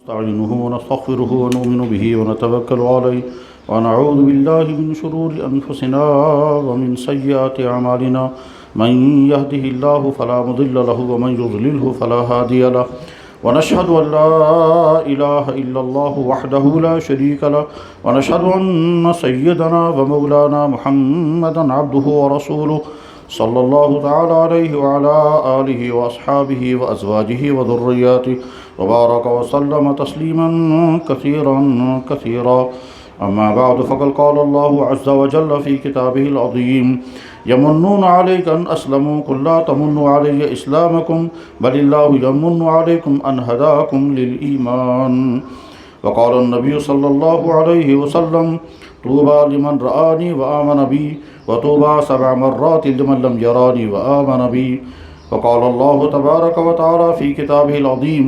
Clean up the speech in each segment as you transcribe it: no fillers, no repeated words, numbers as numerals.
ونستعينه ونستغفره ونؤمن به ونتوكل عليه ونعوذ بالله من شرور أنفسنا ومن سيئات أعمالنا من يهده الله فلا مضل له ومن يضلله فلا هادي له ونشهد أن لا إله إلا الله وحده لا شريك له ونشهد أن سيدنا ومولانا محمدا عبده ورسوله صلى الله تعالى عليه وعلى آله وأصحابه وأزواجه وذرياته وبارك وسلم تسليما كثيرا أما بعد فقد قال الله عز وجل في كتابه العظيم يمنون عليك أن أسلموا قل لا تمنوا علي إسلامكم بل الله يمن عليكم أن هداكم للإيمان وقال النبي صلى الله عليه وسلم طوبى لمن رآني وآمن بي وطوبى 7 مرات لمن لم يراني وآمن بي وقال الله تبارك وتعالى في كتابه العظيم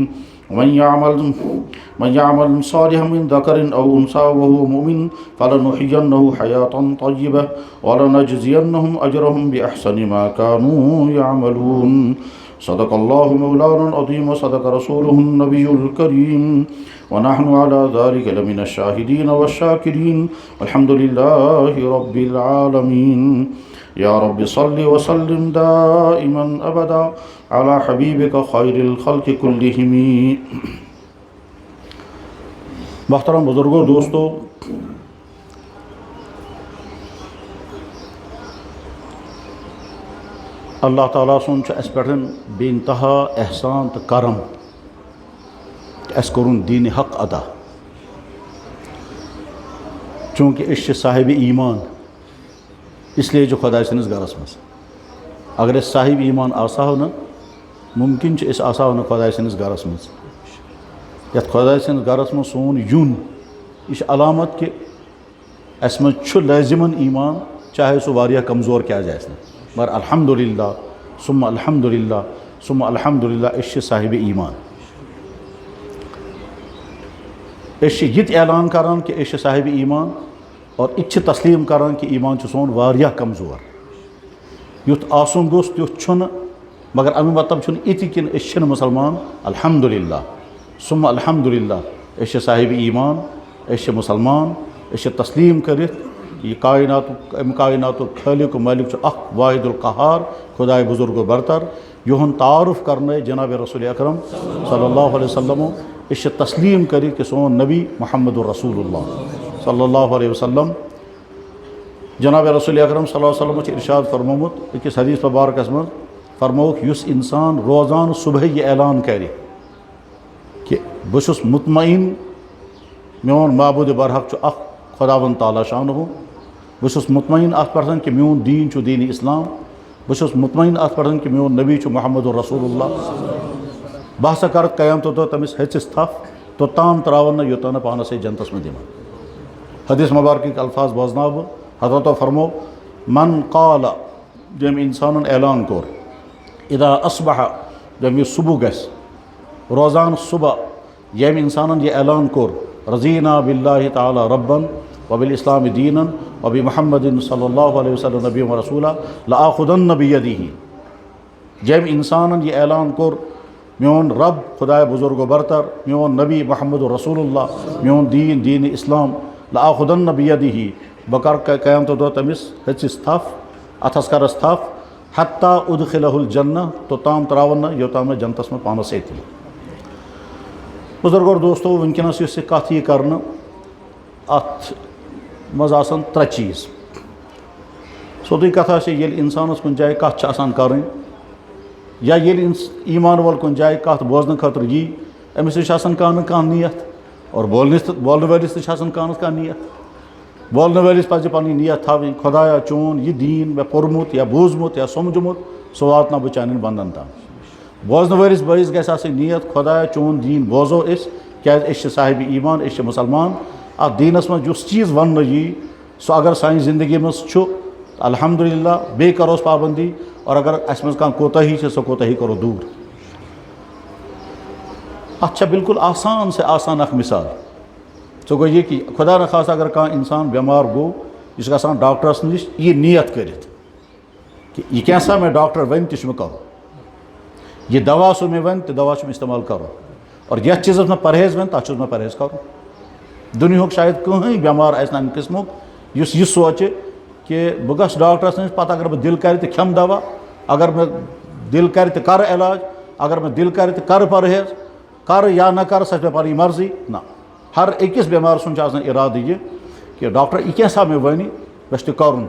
من يعمل صالحا من ذكر أو أنثى وهو مؤمن فلنحيينه حياة طيبة ولنجزينهم أجرهم بأحسن ما كانوا يعملون صدق الله مولانا العظيم وصدق رسوله النبي الكريم ونحن على ذلك لمن الشاهدين والشاكرين والحمد لله رب العالمين يا رب صل وسلم دائما أبدا على حبيبك خير الخلق كلهم. محترم بزرگوں دوستو، اللہ تعالیٰ سن اس پہ بے انتہا احسان تو کرم اس کرن دین حق ادا، چونکہ اس صاحب ایمان اس لیے جو خدا سنس گرس مز اگر اس صاحب ایمان آسا ہو نا ممکن اس آسا ہو نا خدا سنس گرس مز یت خدا سنس گرس مز سون یون یہ علامت کہ اس مز لازمن ایمان چاہے سو واریاہ کمزور کیا جائے مگر الحمدللہ ثم الحمدللہ ثم الحمدللہ اس صاحب ایمان اس یہ اعلان کران کہ اس صاحب ایمان اور یہ تسلیم کران کہ ایمان سون واریاہ کمزور یت آسن گوس تیت چھن مگر امی مطلب چھن اتی کن اس مسلمان الحمدللہ ثم الحمدللہ اس صاحب ایمان اس مسلمان اس تسلیم کرت یہ کائنات خالق و مالک اخ واحد القہار خدائے بزرگ و برتر یہن تعارف کرنے جناب رسول اکرم صلی اللہ علیہ وسلم اس تسلیم کری کہ سون نبی محمد الرسول اللہ صلی اللہ علیہ وسلم جناب رسول اکرم صلی اللہ علیہ وسلم ارشاد فرمومت اکس حدیث مبارکس من فرموک یس انسان روزان صبح یہ اعلان کرے کہ بس مطمئن میون معبود برحق اخ خداوند تعالیٰ شانہ بس مطمئن ات پہ کہ میون دین دین اسلام بس مطمئن ات پہ کہ میون نبی محمد الرسول اللہ بہ سا کر قیامت دہ تمس ہچس تھپ توتان تراون یوتان پانس جنتس میں دِوان. حدیث مبارک الفاظ بوزناو حضرت فرمو من قال جم انسان اعلان کور اذا اصبح جم یہ صبح گس روزان صبح یم انسان یہ اعلان کور رضینا باللہ تعالی ربا وبالاسلام دینا وبمحمد صلی اللہ علیہ وسلم نبی و رسولہ لآخذن بیدیہ جم انسان یہ اعلان کور میون رب خدائے بزرگ و برتر میون نبی محمد رسول اللہ میون دین اسلام لآخذن بیدیہ بکر قیامت دہ تمس ہچس تھپ اتھس کرس تھپ حتی ادخلہ الجنہ تو تام تراون یوتام میں جنتس میں پانس ایتی. بزرگ اور دوستو ونکنس اس کت یہ کرنا ات مز آسان 3 چیز سیودی کتھا یل انسانس کن جائے کت آسان کریں یا یل ایمان وول کن جائے کت بوزن خاطر یی امس آسان کانٛہہ نیت اور بولنے ولس تہ کانٛہہ نیت بولنے ولس پزِ پنٕنۍ نیت تھاوٕنۍ خدایا چون یہ دین مے پوٚرمُت یا بوٗزمُت یا سمجھمُت سُہ واتناو بہٕ چانٮ۪ن بنٛدن تام بوزن ولس بٲیِس گژھِ آسٕنۍ نیت خدایا چون دین بوزو أسۍ کیٛازِ أسۍ چھِ صاحب ایمان أسۍ چھِ مسلمان اتھ دینس منٛز یُس چیٖز وننہٕ یی سُہ اگر سانہِ زندگی منٛز چھُ الحمدللہ بیٚیہِ کروس پابندی اور اگر اسہِ منٛز کانٛہہ کوتاہی چھِ سۄ کوتاہی کرو دوٗر. اتھ چھےٚ بالکل آسان سے آسان اکھ مثال سۄ گوٚو یہِ کہِ خدا نخواستہ اگر کانٛہہ انسان بٮ۪مار گوٚو یہِ چھُ گژھان ڈاکٹرس نِش یہِ نیت کٔرِتھ کہ یہ کیسا میں ڈاکٹر ون تہ کرو یہ دوا سو میں ون تو دوا استعمال کرو اور یتھ چیزس میں پرہیز ون تتھ میں پرہیز کرن دنیاہک شاید کٕہٕنۍ بٮ۪مار آسہِ نہٕ اَمہِ قٕسمُک یُس یہِ سونٛچہِ کہ بہٕ گژھٕ ڈاکٹرس نِش پتہٕ اگر بہٕ دِل کرِ تہٕ کھٮ۪مہٕ دوا اگر مےٚ دِل کرِ تہٕ کرٕ علاج اگر مےٚ دِل کرِ تہٕ کرٕ پرہیز کرٕ یا نہ کرٕ سۄ چھِ مےٚ پنٕنۍ مرضی نہ ہر أکِس بٮ۪مار سُنٛد چھُ آسان اِرادٕ یہِ کہ ڈاکٹر یہِ کینٛژھا مےٚ وَنہِ مےٚ چھُ تہِ کرُن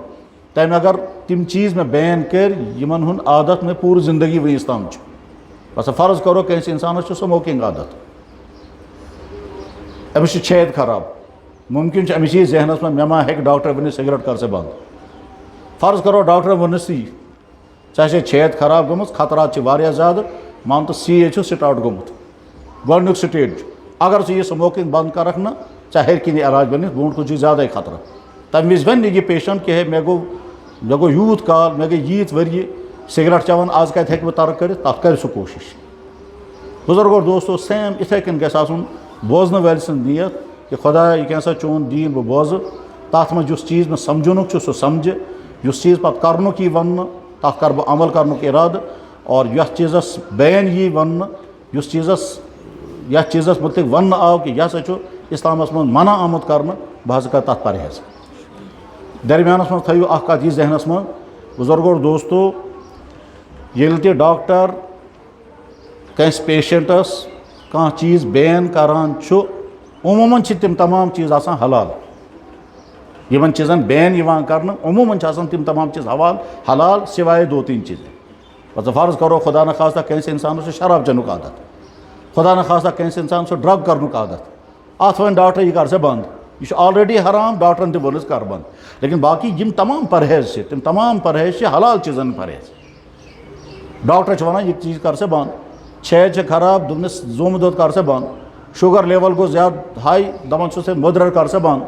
تٔمۍ اگر تِم چیٖز مےٚ بین کٔرۍ یِمن ہُنٛد عادت مےٚ پوٗرٕ زندگی وٕنیُس تام چھُ بسا فرض کرو کٲنٛسہِ اِنسانس چھُ سموکِنٛگ عادت أمِس چھُ چھید خراب مُمکِن چھُ أمِس یی ذہنس منٛز مےٚ ما ہیٚکہِ ڈاکٹر ؤنِتھ سِگریٹ کر ژٕ بنٛد فرض کرو ڈاکٹر ووٚنُس یی ژےٚ چھے چھید خراب گٔمٕژ خطرات چھِ واریاہ زیادٕ مان تہٕ CA چھُ سٹاٹ گوٚمُت گۄڈنیُک سٹیج چھُ اگر ژٕ یہِ سموکِنٛگ بنٛد کرکھ نہٕ ژےٚ ہیٚکہِ نہٕ علاج بٔنِتھ برونٛٹھ کُن چھُے زیادَے خطرٕ تَمہِ وِزِ وَنہِ نہٕ یہِ پیشنٹ کہ ہے مےٚ گوٚو یوٗت کال مےٚ گٔے ییٖتۍ ؤری سِگریٹ چٮ۪وان آز کَتہِ ہیٚکہِ بہٕ ترک کٔرِتھ تَتھ کَرِ سُہ کوٗشِش بُزرگو دوستو سیم یِتھَے کٔنۍ گژھِ آسُن بوزنہٕ وٲلۍ سٕنٛز نیت کہ خۄدایا یہِ کیٛاہ سا چون دیٖن بہٕ بوزٕ تَتھ منٛز یُس چیٖز مےٚ سمجھنُک چھُ سُہ سمجھِ یُس چیٖز پَتہٕ کَرنُک یی وَننہٕ تَتھ کَرٕ بہٕ عمل کَرنُک اِرادٕ اور یَتھ چیٖزَس بین یی وَننہٕ یُس چیٖزَس یَتھ چیٖزَس مُتعلِق وَننہٕ آو کہ یہِ ہسا چھُ اِسلامَس منٛز منع آمُت کَرنہٕ بہٕ ہسا کَرٕ تَتھ پرہیز درمیانَس منٛز تھٲیِو اَکھ کَتھ یہِ ذہنَس منٛز بُزرگو دوستو ییٚلہِ تہِ ڈاکٹر کٲنٛسہِ پیشنٹَس کانٛہہ چیٖز بین کَران چھُ عموٗماً چھِ تِم تمام چیٖز آسان حلال یِمن چیٖزن بین یِوان کرنہٕ عموٗماً چھِ آسان تِم تمام چیٖز حلال سوائے دو تین چیٖز مطلب فرض کرو خۄدا نخواستہ کٲنٛسہِ اِنسانَس چھُ شراب چٮ۪نُک عادت خۄدا نخواستہ کٲنٛسہِ اِنسانَس چھُ ڈرٛگ کرنُک عادت اَتھ وَنہِ ڈاکٹر یہِ کر سا بنٛد یہِ چھُ آلریڈی حرام ڈاکٹرن تہِ ووٚنُس کر بنٛد لیکن باقٕے یِم تمام پرہیز چھِ تِم تمام پرہیز چھِ حلال چیٖزن ہٕنٛدۍ پرہیز ڈاکٹر چھِ وَنان یہِ چیٖز کر سا بنٛد چھید چھِ خراب دوٚپنَس زومُت دۄد کر سا بنٛد شُگر لیول گوٚو زیادٕ ہاے دپان چھُس ہے مٔدریر کر سا بنٛد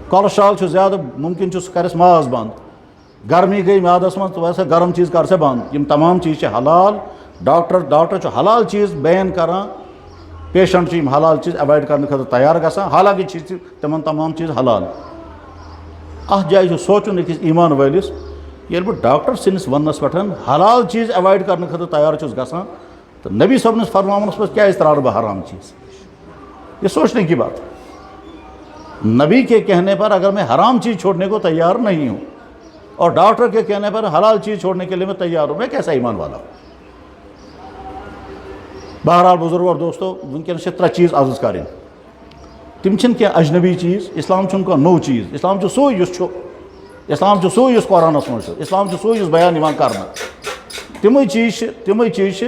کولسٹرال چھُ زیادٕ مُمکِن چھُ سُہ کرٮ۪س ماز بنٛد گرمی گٔے میادس منٛز ژٕ وَسا گرم چیٖز کر سا بنٛد یِم تمام چیٖز چھِ حلال ڈاکٹر چھُ حلال چیٖز بین کران پیشنٹ چھُ یِم حلال چیٖز ایوایڈ کرنہٕ خٲطرٕ تیار گژھان حالانکہِ چھِ تِمن تمام چیٖز حلال اَتھ جایہِ چھُ سونٛچُن أکِس ایٖمان وٲلِس ییٚلہِ بہٕ ڈاکٹر سٕنٛدِس وننس پٮ۪ٹھ حلال چیٖز ایوایڈ کرنہٕ خٲطرٕ تیار چھُس گژھان تو نبی صٲبنِس فرماونس منٛز کیٛازِ ترٛاوٕ بہٕ حرام چیٖز یہ سوچنے کی بات نبی کے کہنے پر اگر میں حرام چیز چھوڑنے کو تیار نہیں ہوں اور ڈاکٹر کے کہنے پر حلال چیز چھوڑنے کے لیے میں تیار ہوں میں کیسا ایمان والا ہوں بہرحال بزرگو اور دوستو ونکیٚنس چھِ ترٛےٚ چیٖز عرض کَرٕنۍ تِم چھِنہٕ کینٛہہ اجنبی چیٖز اسلام چھُنہٕ کانٛہہ نوٚو چیٖز اسلام چھُ سُے یُس چھُ اسلام چھُ سُے یُس قرآنس منٛز چھُ اسلام چھُ سُے یُس بیان یِوان کرنہٕ تِمٕے چیٖز چھِ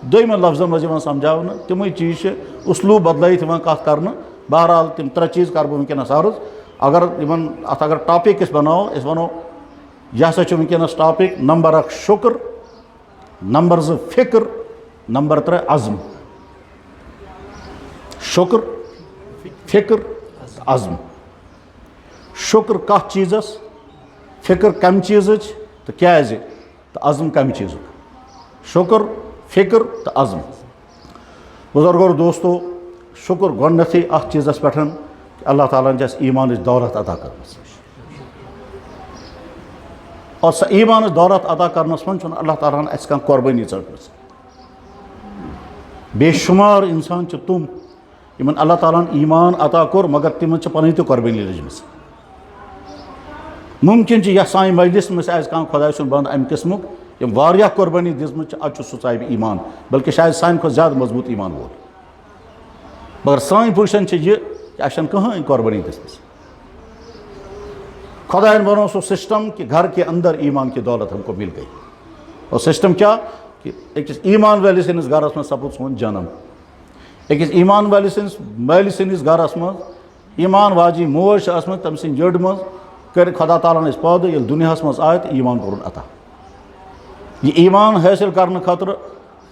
دوٚیمٮ۪ن لفظن منٛز یِوان سمجھاونہٕ تِمٕے چیٖز چھِ اُسلوٗب بدلٲیِتھ یِوان کتھ کرنہٕ بہرحال تِم ترٛےٚ چیٖز کرٕ بہٕ ونکیٚنس عرض اگر یِمن اتھ اگر ٹاپِک أسۍ بناوو أسۍ ونو یہِ ہسا چھُ ونکیٚنس ٹاپِک نمبر 1 شُکر نمبر 2 فِکر نمبر 3 عزم شُکر فِکر عزم شُکر کتھ چیٖزس فِکر کمہِ چیٖزٕچ تہٕ کیٛازِ تہٕ عزم کمہِ چیٖزُک شُکر فِکر تہٕ عزم بُزرگو اور دوستو شُکر گۄڈنیٚتھٕے اَتھ چیٖزس پٮ۪ٹھ کہ اللہ تعالیٰ ہن چھِ اَسہِ ایٖمانٕچ دولت عطا کٔرمٕژ اور سۄ ایٖمانٕچ دولت عطا کرنس منٛز چھُنہٕ اللہ تعالیٰ ہن اَسہِ کانٛہہ قۄربٲنی ژٔٹمٕژ بے شُمار اِنسان چھِ تِم یِمن اللہ تعالیٰ ہن ایٖمان عطا کوٚر مگر تِمن چھِ پنٕنۍ تہِ قۄربٲنی لٔجمٕژ مُمکِن چھُ یتھ سانہِ مجلِس منٛز آسہِ کانٛہہ خۄداے سُنٛد بنٛدٕ اَمہِ قٕسمُک یِم واریاہ قۄربٲنی دِژمٕژ چھِ ادٕ چھُ سُہ صاحبِ ایٖمان بلکہِ شاید سانہِ کھۄتہٕ زیادٕ مضبوٗط ایٖمان وول مگر سٲنۍ پُزِشن چھِ یہِ کہ اَسہِ چھنہٕ کٕہٕنۍ قۄربٲنی دِژمٕژ خۄداین بنوو سُہ سسٹم کہ گھر کے اندر ایٖمان کی دولت ہم کو مل گئی اور سسٹم کیٛاہ کہ أکِس ایٖمان وٲلِس سٕنٛدِس گرس منٛز سپُد سون جنم أکِس ایٖمان وٲلِس سٕنٛدِس مٲلِس سٕنٛدِس گرس منٛز ایٖمان واجیٚنۍ موج چھِ ٲسمٕژ تٔمۍ سٕنٛدِ یٔڈ منٛز کٔرۍ خۄدا تعالیٰ ہن أسۍ پٲدٕ ییٚلہِ دُنیاہس منٛز آے تہٕ ایٖمان کوٚرُن عطا یہِ ایٖمان حٲصِل کرنہٕ خٲطرٕ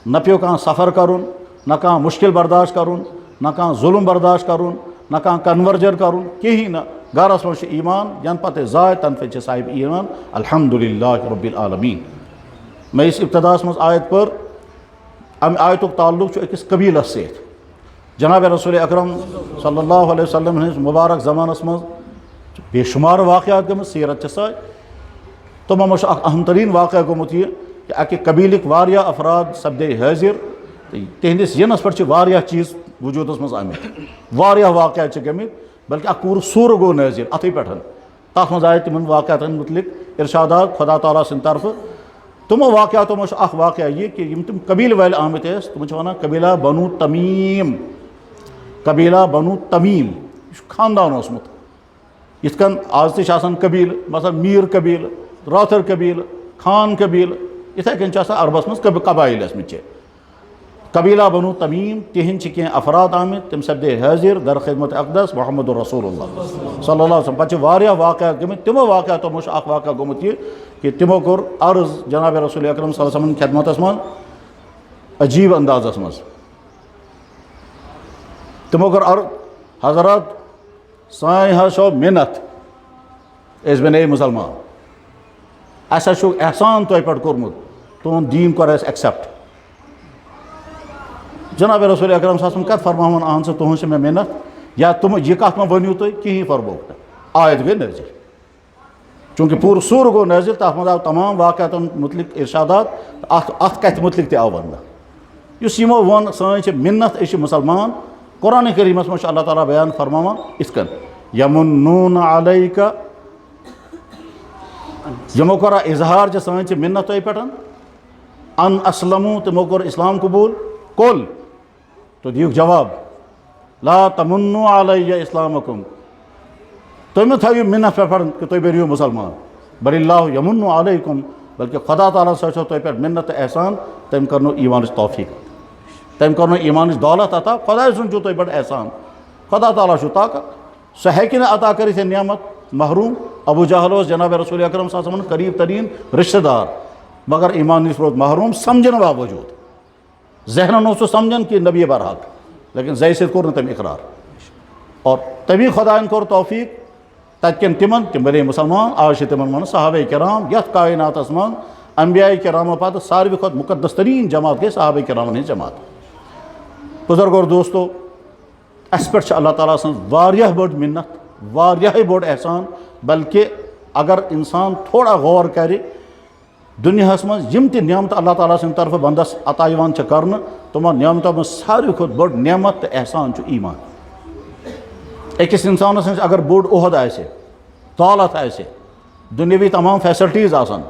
نہ پیٚو کانٛہہ سفر کرُن نہ کانٛہہ مُشکِل برداشت کرُن نہ کانٛہہ ظُلم برداشت کرُن نہ کانٛہہ کنورجن کرُن کِہیٖنۍ نہٕ گرس منٛز چھُ ایٖمان ینہٕ پتہٕ أسۍ زاے تنہٕ پٮ۪ٹھ چھِ صاحب ایٖمان الحمدُاللہ رۄبِ العالمیٖن مےٚ یُس ابتداہس منٛز آیت پٔر امہِ آیتُک تعلُق چھُ أکِس قبیٖلس سۭتۍ جناب رسول اکرم صلی اللہ علیہ وسلم ہٕنٛدِس مُبارک زمانس منٛز چھِ بے شُمار واقعات گٔمٕژ سیٖرت چھِ سۄے تِمو منٛز چھُ اکھ اہم تریٖن واقعہ گوٚمُت یہِ کہ اکہِ قبیٖلٕکۍ واریاہ افراد سپدے حٲضِر تہندس ینس پہ چیز وجودس مز آمت واقعات گمت بلکہ اک پور سور گو نازل اتھے پہ تر مز آئے تمن واقعات متعلق ارشادات خدا تعالیٰ سند طرف تمو واقعاتو مجھ اخ واقعہ یہ کہ یم تم قبیل والے آمت تم ونان قبیلہ بنو تمیم قبیلہ بنو تمیم یہ خاندان اوسمت یت کن آز تشان قبیل مثلا میر قبیل راتھر قبیل خان قبیل اتھے کن عربس مز قبائل ٲسمٕتۍ چھِ قبیلہ بنو تمیم تہند کی افراد آمت تم سپدے حاضر در خدمت اقدس محمد رسول اللہ صلی اللہ علیہ وسلم پتہ واقعات گمت تمو واقعاتو مجھ اخ واقعہ گومت یہ کہ تمو کور عرض جناب رسول اکرم صلی اللہ علیہ وسلم خدمتس من عجیب اندازس مز تمو کور عرض حضرات سائیں حشو منت اس بنے مسلمان ایسا شو احسان تو پہ کورمت تہد دین کور اس ایکسیپٹ جناب رسول اکرم صلی اللہ علیہ وسلم کت فرماون اہن سے تہن سے میں محنت یا تم یہ کت میں ونیو تھی کہیں فرموک آیت گئی نازل چونکہ پور سور گو نازل تر مز آو تمام واقعات متعلق ارشادات ات کت متعلق تہ آو ون اس یمو ون سن منت اس مسلمان قرآن کریمس مجھ اللہ تعالیٰ بیان فرماوان ات کن یمنون علیک یمو کورا اظہار سن منت تہ پہ ان اسلمو تمو کور اسلام قبول کل تو دیو جواب لا تمنو علی اسلامکم تُہۍ مہ تھٲیِو منت پہ پڑھن کہ تُہۍ بٔرِو مسلمان بل اللہ یمنو علیکم بلکہ خدا تعالیٰ چھو تۄہہِ پٮ۪ٹھ منت تہٕ احسان تٔمۍ کرنو ایمانٕچ توفیق تٔمۍ کرنو ایمانٕچ دولت عطا خداے سُنٛد چھُو تۄہہِ پٮ۪ٹھ احسان خدا تعالیٰ چھُ طاقت سُہ ہیٚکہِ نہٕ عطا کٔرِتھ یہِ نعمت محروم ابو جہل اوس جناب رسول اکرم صلی اللہ علیہ وسلم قریب ترین رشتہ دار مگر ایمان نش روز محروم سمجھن باوجود ذہنن اوس سُہ سمجھان کہ نبی برحق لیکن زے سۭتۍ کوٚر نہٕ تٔمۍ اقرار اور تمی خدایَن کوٚر توفیق تَتہِ کٮ۪ن تِم بنے مسلمان آز چھِ تِمن وَنان صحابہ کرام یتھ کائناتس منٛز انبیاء کرامو پتہٕ ساروی کھۄتہٕ مقدس تریٖن جماعت گٔے صحابہ کرامن ہٕنٛز جماعت بزرگ اور دوستو اس پٮ۪ٹھ چھِ اللہ تعالیٰ سٕنٛز واریاہ بٔڑ منت واریاہ بوٚڑ احسان بلکہ اگر انسان تھوڑا غور کرِ دنیاہس منٛز یِم تہِ نعمت اللہ تعالیٰ سٕنٛدِ طرفہٕ بنٛدس عطا یِوان چھِ کرنہٕ تِمو نعمتو منٛز ساروی کھۄتہٕ بٔڑ نعمت تہٕ احسان چھُ ایمان أکِس اِنسانس نِش اگر بوٚڑ عہد آسہِ دولت آسہِ دُنیاوی تمام فیسلٹیٖز آسن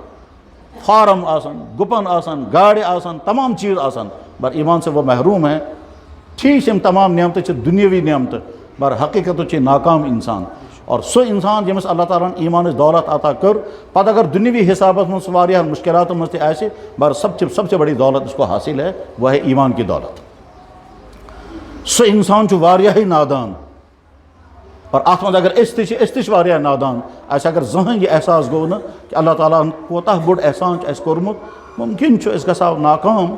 فارم آسن گُپن آسن گاڑِ آسن تمام چیز آسن پر ایمان سے وہ محروم ہے ٹھیک چھِ یِم تمام نعمتہٕ چھِ دُنیاوی نعمتہٕ پر حقیقت چھِ ناکام انسان اور سُہ انسان ییٚمِس اللہ تعالیٰ ہن ایمانٕچ دولت عطا کٔر پتہٕ اگر دُنیاوی حسابس منٛز سُہ واریاہن مُشکلاتن منٛز تہِ آسہِ پر سب سے بڑی دولت اس کو حاصل ہے وہ ہے ایمان کی دولت سُہ انسان چھُ واریاہٕے نادان اور اتھ منٛز اگر أسۍ تہِ چھِ واریاہ نادان اَسہِ اگر زٕہٕنۍ یہِ احساس گوٚو نہٕ کہ اللہ تعالیٰ ہن کوتاہ بوٚڑ احسان چھُ اَسہِ کوٚرمُت مُمکِن چھُ أسۍ گژھو ناکام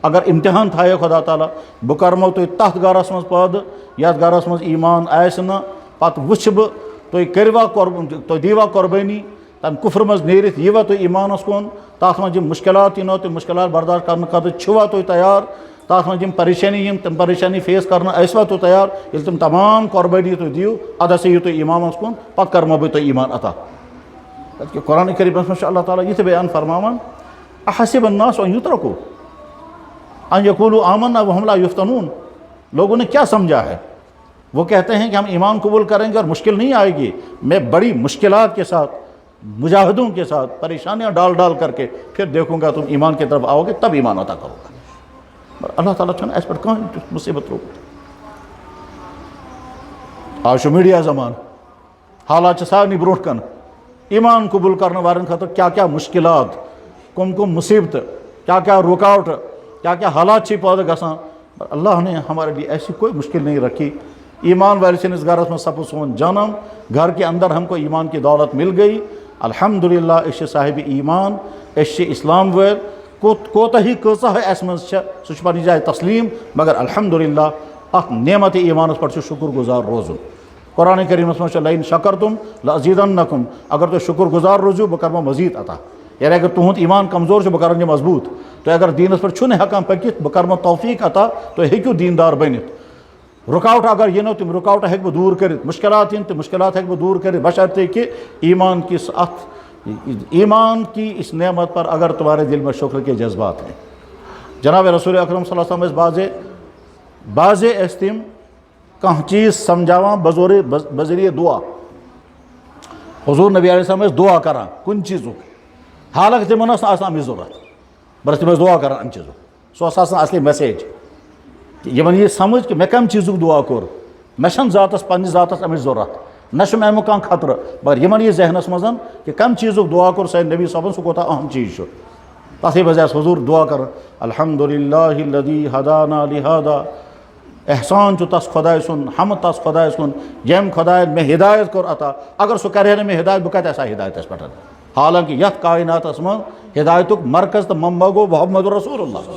اگر امتحان تھایو خدا تعالیٰ بہٕ کرمو تُہۍ تتھ گرس منٛز پٲدٕ یتھ گرس منٛز ایمان آسہِ نہٕ پتہٕ وٕچھِ بہٕ تُہۍ کٔروا تُہۍ دیٖوا قۄربٲنی تمہِ کُفرٕ منٛز نیٖرِتھ ییٖوا تُہۍ ایمانس کُن تتھ منٛز یِم مُشکلات یِنو تِم مُشکلات برداشت کرنہٕ خٲطرٕ چھِوا تُہۍ تیار تتھ منٛز یِم پریشٲنی یِم تِم پریشٲنی فیس کرنہٕ ٲسوا تُہۍ تیار ییٚلہِ تِم تمام قۄربٲنی تُہۍ دِیِو اَدٕ ہسا یِیِو تُہۍ ایمانس کُن پتہٕ کرمو بہٕ تۄہہِ ایمان عطا کیٛازِکہِ قرآنِ کریٖمس منٛز چھُ اللہ تعالیٰ یہِ تہِ بیان فرماوان احسب الناس ان یترکوا ان یقولوا آمنا وہم لا یفتنون لوگوں نے کیا سمجھا ہے وہ کہتے ہیں کہ ہم ایمان قبول کریں گے اور مشکل نہیں آئے گی میں بڑی مشکلات کے ساتھ مجاہدوں کے ساتھ پریشانیاں ڈال کر کے پھر دیکھوں گا تم ایمان کی طرف آؤ گے تب ایمان عطا کرو گا اللہ تعالیٰ چھُنہٕ اَسہِ پٮ۪ٹھ کٕہٕنۍ مُصیبت ترٛوومُت آز چھُ میٖڈیا زمان حالات چھِ سارنٕے برونٛٹھ کَنہِ ایمان قبول کرنے والن خٲطرٕ کیا مشکلات کم مصیبتیں کیا رکاوٹ کیا حالات چھ پٲدٕ گژھان اللہ نے ہمارے لیے ایسی کوئی مشکل نہیں رکھی ایمان والے سندس گھرس میں سپُد سون جنم گھر کے اندر ہم کو ایمان کی دولت مل گئی الحمدللہ أسۍ چھِ صاحب ایمان أسۍ چھِ اسلام وٲلۍ کوتاہی کۭژاہ اس منٛز چھِ سُہ چھُ پننہِ جایہِ تسلیٖم مگر الحمدللہ اتھ نعمت ایمانس پٮ۪ٹھ چھُ شکر گزار روزُن قرآن کریٖمس منٛز چھُ لئن شکرتم لأزیدنکم اگر تُہۍ شکر گزار روٗزِو بہٕ کرمو مزیٖد عطا یعنی اگر تُہُنٛد ایمان کمزور چھُ بہٕ کرن یہِ مضبوٗط تُہۍ اگر دیٖنس پٮ۪ٹھ چھُو نہٕ ہٮ۪کان پٔکِتھ بہٕ کرمو توفیٖق عطا تُہۍ ہیٚکِو دیٖندار بٔنِتھ رُکاوٹ اگر یِنو تِم رُکاوٹہٕ ہٮ۪کہٕ بہٕ دوٗر کٔرِتھ مُشکلات یِن تِم مُشکلات ہٮ۪کہٕ بہٕ دوٗر کٔرِتھ بشرطے کہ ایمان کی اس نعمت پر اگر تمہارے دل میں شکر کے جذبات ہیں جناب رسول اکرم صلی اللہ علیہ وسلم بعضے تم کانٛہہ چیز سمجھاوان بذریعہ دعا. حضور نبی علیہ السلام دعا کران کن چیزک حالانکہ تمن آسان امچ ضرورت بس تم دعا کران امہ چیزک سہ آسان اصلی میسیج یمن یہ سمجھ کہ مے کم چیزک دعا کور مے چھن ذاتس پنس ذاتس امچ ضرورت نہ چھ امیک کانٛہہ خطرہ مگر یمن یہ ذہنس مز کہ کم چیزک دعا کور سید نبی صاحبن سہ کوتاہ اہم چیز تتھے بجائے حضور دعا کر الحمدللہ الذی ہدانا لہذا احسان چھ تس خدائے سن حمد تس خدائے سن یم خدائے میں ہدایت کور عطا اگر سہ کرے میں ہدایت بہ کتہ آسا ہدایتس پہ حالانکہ یتھ کائناتس من ہدایتک مرکز تو منبع گو محمد رسول اللہ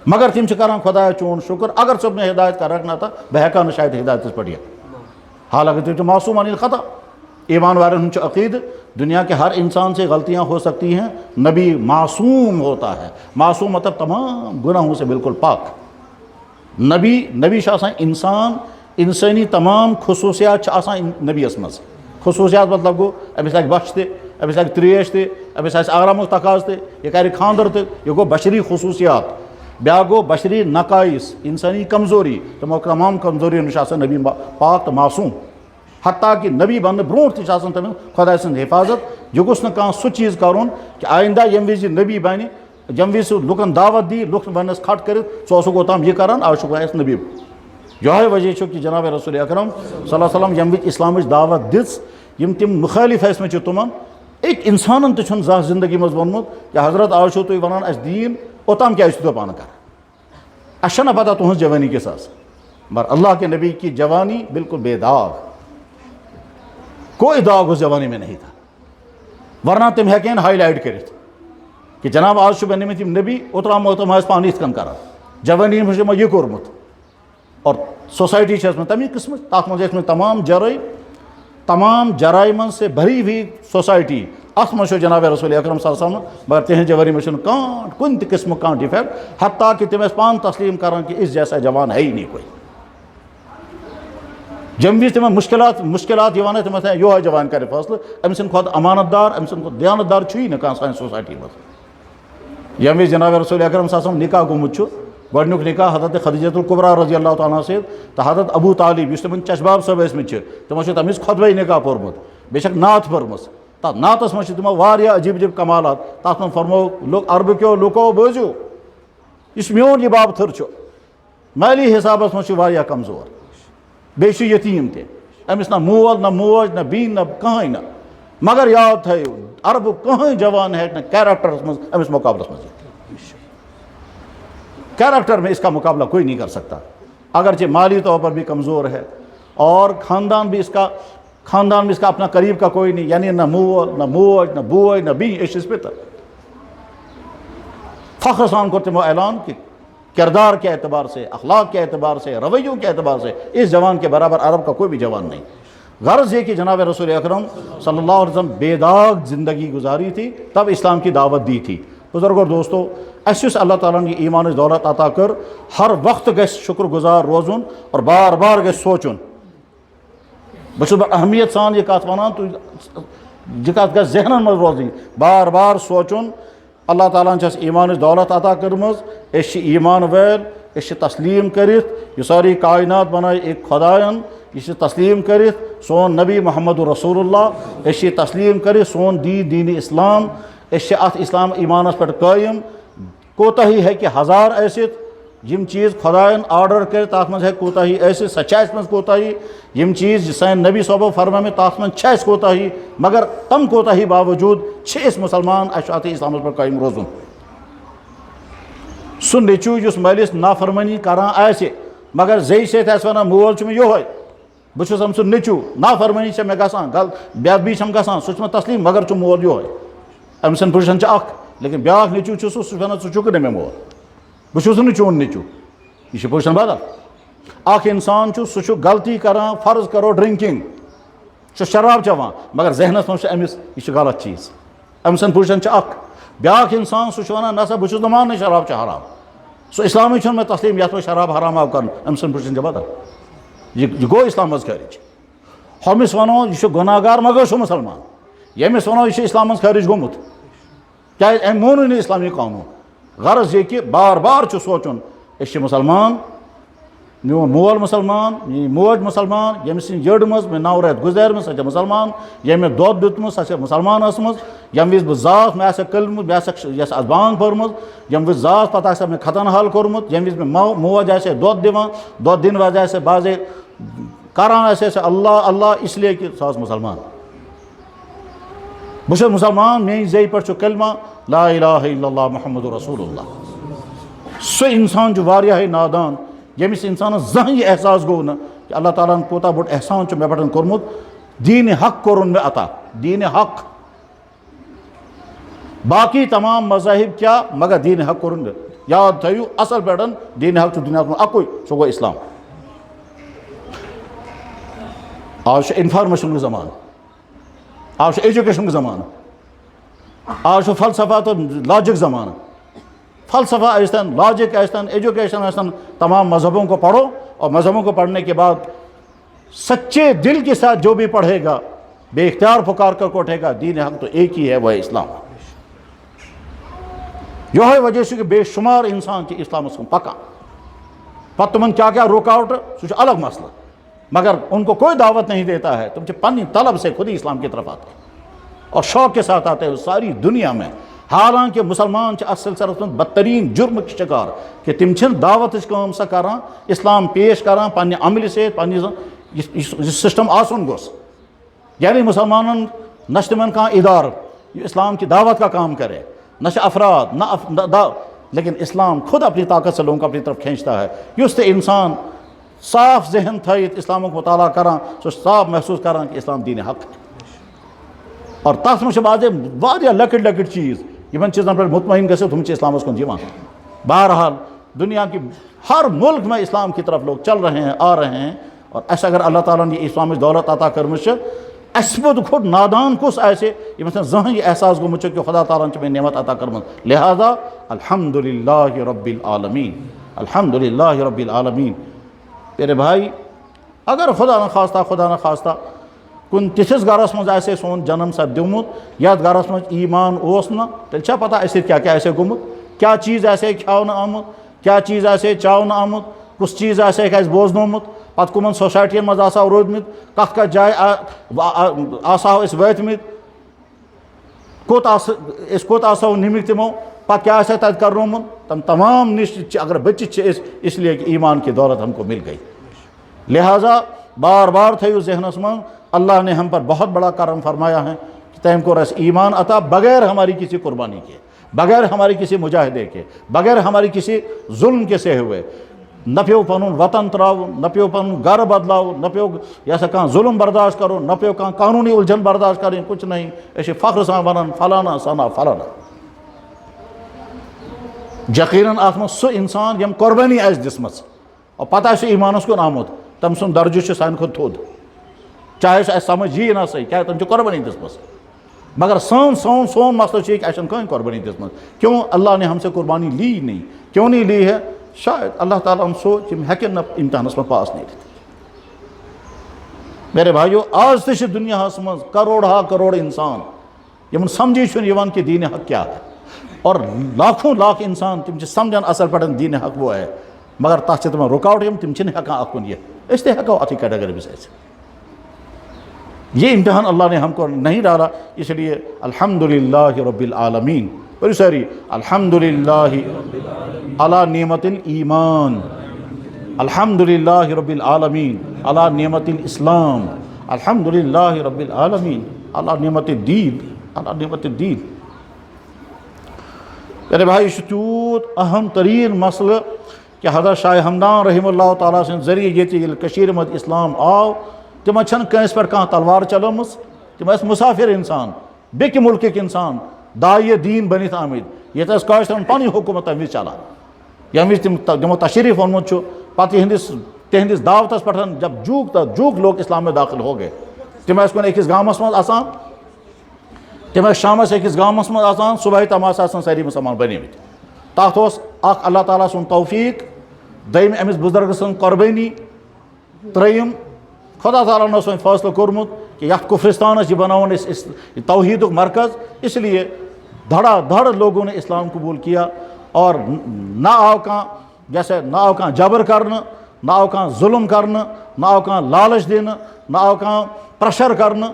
مگر تم کران خدائے چون شکر اگر ژٕ مے ہدایت کرکھ نہ بہ ہیکا نہ شاید ہدایتس پہ حالانکہ تم معصوم عن الخطا. ایمان والن ہند عقید دنیا کے ہر انسان سے غلطیاں ہو سکتی ہیں نبی معصوم ہوتا ہے. معصوم مطلب تمام گناہوں سے بالکل پاک. نبی آسان انسان انسانی تمام خصوصیات آسان نبیس مز. خصوصیات مطلب گو امس لگہ بچ تہ امس لگہ تریش تہ امس آسہ آرامک تقاض تہ یہ کرِ خاندر تہ یہ گو بشری خصوصیات. بیاکھ گو بشری نقائص انسانی کمزوری تمو تمام کمزوری نش آسان نبی پاک تو معصوم. حتیٰ کہ نبی بننے برونٹ تہ آسان تمن خدا سند حفاظت. یہ گوٚژھ نہٕ کانٛہہ سُہ چیز کرُن کہ آئندہ یم وز نبی بنہ یم وز لکن دعوت دی لُکھ ونس کھٹ کرت ژٕ اوتام یہ کران آج چھُ نبی. یہ وجہ چھُ کہ جناب رسول اکرم صلی اللہ علیہ وسلم یم وز اسلامچ دعوت دِژ یم تم مخالف ٲسمٕتۍ چھِ تمن أکۍ انسانن تہِ چھُنہٕ زانٛہہ زندگی منٛز ووٚنمُت کہ حضرت آز چھُو تُہۍ ونان اَسہِ دیٖن اوٚتام کیٛازِ چھُو تُہۍ پانہٕ کران. اَسہِ چھَنہ پتہ تُہنٛز جوانی کِژھ آسہِ مگر اللہ کے نبی کی جوانی بالکل بے داغ. کوئی داغ اس جوانی میں نہیں تھا ورنہ تم ہیکن ہائی لائٹ کرت کہ جناب آج بنمت نبی اوترام اوتام پان یت کن کران جوانی میں یہ کورمت. اور سوسائٹی تمی قسم تک من تمام جرائم سے بھری ہوئی سوسائٹی ات من جناب رسول اکرم صلی اللہ علیہ وسلم مگر تہذ جوانی میں کن تہ قسم کان ڈیفیکٹ حتیٰ کہ تم پان تسلیم کران کہ اس جیسا جوان ہے ہی نہیں کوئی. جم وز تم مشکلات ہے تم یہ جوان کر فیصلہ ام سند کھت امانت دار ام سند کھت دیانت دار چھ نا کھانا سان سوسائٹی مز. یم وز جناب رسول اکرم صلی اللہ علیہ وسلم نکاح گومت گۄڈنیُک نکاح حضرت خدیجۃ القبریٰ رضی اللہ تعالیٰ سۭتۍ تو حضرت ابو طالب اس تمن چشباب صٲب ٲسمٕتۍ تمو چھ تمس خۄدوے نکاح پوٚرمُت بیٚیہِ چھکھ نعت پٔرمٕژ. تتھ نعتس منٛز چھِ تِمو واریاہ عجیٖب عجیٖب کمالات. تتھ منٛز فرمو عربہٕ کیو لُکو بوٗزِو یُس میون یہِ بابتھٕر چھُ مٲلی حسابس منٛز چھُ واریاہ کمزور بیٚیہِ چھُ یتیٖم تہِ أمِس نہ مول نہ موج نہ بیٚنہِ نہ کٕہٕنۍ نہ مگر یاد تھٲیِو عربُک کٕہٕنۍ جوان ہیٚکہِ نہٕ کیریکٹرس منٛز أمِس مُقابلس منٛز یِتھ. کیریکٹر میں اس کا مقابلہ کوئی نہیں کر سکتا اگرچہ مالی طور پر بھی کمزور ہے اور خاندان میں اس کا اپنا قریب کا کوئی نہیں یعنی نہ مول نہ موج نہ بوے نہ بیٚنہِ أسۍ چھِس پِتر. فخر سان کوٚر تِمو اعلان کہ کردار کے اعتبار سے اخلاق کے اعتبار سے رویوں کے اعتبار سے اس جوان کے برابر عرب کا کوئی بھی جوان نہیں. غرض یہ کہ جناب رسول اکرم صلی اللہ علیہ وسلم بے داغ زندگی گزاری تھی تب اسلام کی دعوت دی تھی. بزرگو دوستو اس اللہ تعالیٰ نے ایمان دولت عطا کر ہر وقت گژھِ شکر گزار روزن اور بار بار گژھِ سوچن. بہٕ اہمیت سان یہ کت ونان یہ کت گژھِ ذہنن منٛز روزٕنۍ بار بار سوچن اللہ تعالیٰ چھس ایمان دولت عطا کٔرمٕژ أسۍ چھِ ایمان وٲلۍ أسۍ چھِ تسلیٖم کٔرِتھ یہِ سٲری کائنات بنٲے أکۍ خۄدایَن یہ چھِ تسلیٖم کٔرِتھ سون نبی محمد رسول اللہ أسۍ چھِ تسلیٖم کٔرِتھ سون دیٖن اسلام أسۍ چھِ اتھ اسلام ایمانس پٮ۪ٹھ قٲیِم. کوتاہی ہیٚکہِ ہزار ٲسِتھ یم چیز خدایَن آرڈر کٔرِتھ تتھ منٛز ہیٚکہِ کوتاہی ٲسِتھ سۄ چھِ اَسہِ منٛز کوتاہی یم چیز سٲنۍ نبی صٲبو فرمٲمٕتۍ تتھ منٛز چھِ اَسہِ کوتاہی مگر تم کوتاہی باوجوٗد چھِ أسۍ مُسلمان اَسہِ چھُ اتھ اسلامس پٮ۪ٹھ قٲیِم روزُن. سُہ نیٚچوٗ یُس مٲلِس نافرمٲنی کران آسہِ مگر زیٚیہِ سۭتۍ آسہِ ونان مول چھُ مےٚ یِہوے بہٕ چھُس أمۍ سُنٛد نیٚچوٗ نافرمٲنی چھےٚ مےٚ گژھان بے ادبی چھَم گژھان سُہ چھُ مےٚ تسلیٖم مگر چھُ مول یِہوے. أمۍ سٕنٛز پُزِشن چھِ اکھ لیکن بیٛاکھ نیٚچوٗ چھُ سُہ چھُ ونان ژٕ چھُکھ نہٕ مےٚ مول بہٕ چھُس نہٕ چون نیٚچوٗ یہ چھِ پُزِشن بدل. اکھ انسان چھُ سُہ چھُ غلطی کران فرض کرو ڈرنکنگ سُہ چھُ شراب چٮ۪وان مگر ذہنس منٛز چھُ أمِس یہِ چھُ غلط چیٖز أمۍ سٕنٛز پُزِشن چھِ اکھ. بیٛاکھ انسان سُہ چھُ ونان نہ سا بہٕ چھُس نہٕ ماننٕے شراب چھُ حرام سُہ اسلامٕے چھُنہٕ مےٚ تسلیٖم یتھ منٛز شراب حرام آو کرنہٕ أمۍ سٕنٛز پُزِشن چھِ بدل. یہِ گوٚو اسلام منٛز خٲرج. ہُمِس ونو یہِ چھُ گۄناہ گار مگر چھُ مُسلمان ییٚمِس ونو یہِ چھُ اسلام منٛز خٲرج گوٚمُت کیازِ أمۍ مونُے نہٕ اسلامی قانوٗن غرض یہ کہ بار بار سوچن اس مسلمان، میون مول مسلمان، میری موج مسلمان، ییٚمہِ سٕنٛدِ جٔڈ منٛز مےٚ 9 رٮ۪تھ گُزٲرمٕژ سۄ چھےٚ مُسلمان، ییٚمۍ مےٚ دۄد دیُتمُت سۄ چھےٚ مُسلمان ٲسمٕژ، ییٚمہِ وِزِ بہٕ زاس مےٚ آسہِ کٔلمہٕ مےٚ آسہِ یۄس اَتھ بانٛگ پٔرمٕژ، ییٚمہِ وِزِ زاس پَتہٕ آسہِ مےٚ ختن حال کوٚرمُت، ییٚمہِ وِزِ مےٚ موج آسہِ دۄد دِوان، دۄد دِنہٕ وِزِ آسہِ بازے کران آسہِ سۄ اللہ اللہ اس لیے کہ سۄ ٲس مُسلمان. بہٕ چھُس مُسلمان، میٛانہِ زیٚیہِ پٮ۪ٹھ چھُ کلمہ لا الہ الا اللہ محمد رسول اللہ. سُہ اِنسان چھُ واریاہے نادان ییٚمِس اِنسانَس زانٛہہ یہِ احساس گوٚو نہٕ کہ اللہ تعالیٰ ہن کوٗتاہ بوٚڑ احسان چھُ مےٚ پٮ۪ٹھ کوٚرمُت. دیٖنِ حق کوٚرُن مےٚ عطا، دیٖنِ حق. باقی تمام مذاہب کیٛاہ مگر دیٖنِ حق کوٚرُن مےٚ. یاد تھٲیِو اَصٕل پٲٹھۍ دیٖنِ حق چھُ دُنیاہَس منٛز اَکُے، سُہ گوٚو اِسلام. آز چھُ اِنفارمیشنُک زمانہٕ، آز چھُ ایجوکیشنُک زمانہٕ، آز چھُ فلسفہ تہٕ لاجِک زمانہ. فلسفہ ٲسۍتن، لاجک ٲسۍتن، ایجوکیشن ٲسۍتن، تمام مذہبوں کو پڑھو اور مذہبوں کو پڑھنے کے بعد سچے دل کے ساتھ جو بھی پڑھے گا بے اختیار پکار کر کو اٹھے گا دین حق تو ایک ہی ہے، وہ ہے اسلام. یہ وجہ سے کہ بے شمار انسان کے اسلامس کن پکان. پتہ تمن کیا کیا رکاوٹ سہ الگ مسئلہ، مگر ان کو کوئی دعوت نہیں دیتا ہے. تم پنی طلب سے خود ہی اسلام کی طرف آتے ہیں اور شوق کے ساتھ آتے ہیں ساری دنیا میں. حالانکہ مسلمان اس سلسلس من بدترین جرم کے شکار کہ تم دعوت کام سا کران، اسلام پیش کران پنہ عمل سے، پنہ سسٹم آسن گوس. یعنی مسلمانن نہ تمن کھانا ادارہ یہ اسلام کی دعوت کا کام کرے، نہ افراد نہ لیکن اسلام خود اپنی طاقت سے لوگوں کو اپنی طرف کھینچتا ہے. اس تے انسان صاف ذہن تھائیت اسلام کو مطالعہ کران سو صاف محسوس کران کہ اسلام دین حق ہے. اور تس من بعض واریاہ لکٹ لکٹ چیز یمن چیزن پر مطمئن گژھو تم اسلامس کن یوان. بہرحال دنیا کی ہر ملک میں اسلام کی طرف لوگ چل رہے ہیں، آ رہے ہیں. اور اس اگر اللہ تعالیٰ نے یہ اسلام دولت عطا کرمچ اس بود کھوٹ نادان کس ایسے یمس زہن یہ احساس گومت کہ خدا تعالیٰ نے میں نعمت عطا کرمت. لہذا الحمدللہ رب العالمین، الحمدللہ رب العالمین. میرے بھائی اگر خدا نہ خواستہ کن تتھس گرس مز آسے سون جنم سپدیومت یتھ گرس مز ایمان اوس نہ تیل چھا پتہ اسے کیا کیا آسے گومت، کیا چیز آسے کھاونہ آمت، کیا چیز آسے چاونہ آمت، کس چیز آسے اسہ بوزنومت، پتہ کمن سوسائٹین مز آسا روٗدمٕتۍ، کتھ کتھ جایہِ آسہو أسۍ وٲتمٕتۍ، کوٚت آسو نِمٕتۍ تِمو، پتہ کیا آسے تتہِ کرنومُت. تم تمام نش اگر بچت اس لیے کہ ایمان کی دولت ہم کو مل گئی. لہٰذا بار بار تھیو ذہنس من اللہ نے ہم پر بہت بڑا کرم فرمایا ہے کہ تم کو اس ایمان عطا بغیر ہماری کسی قربانی کے، بغیر ہماری کسی مجاہدے کے، بغیر ہماری کسی ظلم کے سے ہوئے. نہ پیو پن وطن تراؤ، نہ پیو پن گھر بدلاؤ، نہ پیو یہ کھانا ظلم برداشت کرو، نہ پیو کھانا قانونی الجھن برداشت کریں، کچھ نہیں. اس فخر سان ونان فلانا سنا فلانا. یقیناً ات من سہ انسان یم قربانی آس دسمت اور پتہ آسہ ایمانس کن آمت تم سن درجہ سان کھت تھود، چاہے سہ سمجھ یی نہ سی کیا تم قربانی دسمت. مگر سون مسئلہ یہ کہ اچھا کہیں قربانی دسمت. کیوں اللہ نے ہم سے قربانی لی نہیں؟ کیوں نہیں لی ہے؟ شاید اللہ تعالیٰ ہم سوچ ہم ہیکن نہ امتحانس میں پاس نہیں. میرے بھائیو آج تہ دنیا من کروڑ انسان یمن سمجھی چھن کہ دین حق کیا ہے، اور لاکھوں لاکھ انسان تم سمجھان اصل پہ دین حق وہ ہے، مگر تک تم رکاوٹ تم ہیکان اکن یہ اس تہ ہیکو اتھی کیٹیگری میں سے. یہ امتحان اللہ نے ہم کو نہیں ڈالا. اس لیے الحمدللہ رب العالمین. بڑی ساری الحمدللہ علی نعمت الایمان، الحمدللہ رب العالمین علی نعمت الاسلام، الحمدللہ رب العالمین علی نعمت الدین، علی نعمت الدین. میرے بھائی یہ تیوت اہم ترین مسئلہ کہ حضرت شاہ ہمدان رحمہ اللہ تعالیٰ سن ذریعہ یہ مد اسلام آو تم کنس پہ کھانا تلوار چلومس، تم مسافر انسان، بیکہ ملک انسان، دائی دین بنت آمد. یہ کاشترن پنی حکومت تمہ وز چلان، یمہ وز تمو تشریف اونمت پتہ تہندس دعوتس پہ جب جوک لوگ اسلام میں داخل ہو گئے، تم کن اکس گامس مز آسان، تم شامس اکس گامس مز آسان، صبح تام آسان ساری مسلمان بنیمت. تات اخ اللہ تعالیٰ سن توفیق، دیم امس بزرگ سن قربانی، تریم خدا تعالیٰ نے سو فیصلہ کورمت کہ یت کفرستانس یہ بناون توحید مرکز. اس لیے دھڑا دھڑ لوگوں نے اسلام قبول کیا اور نہ آو کان جیسے نہ آو کان جبر کرنا، نہ آو کان ظلم کرنا، نہ آو کان لالچ دینا، نہ آو کان پریشر کرنا،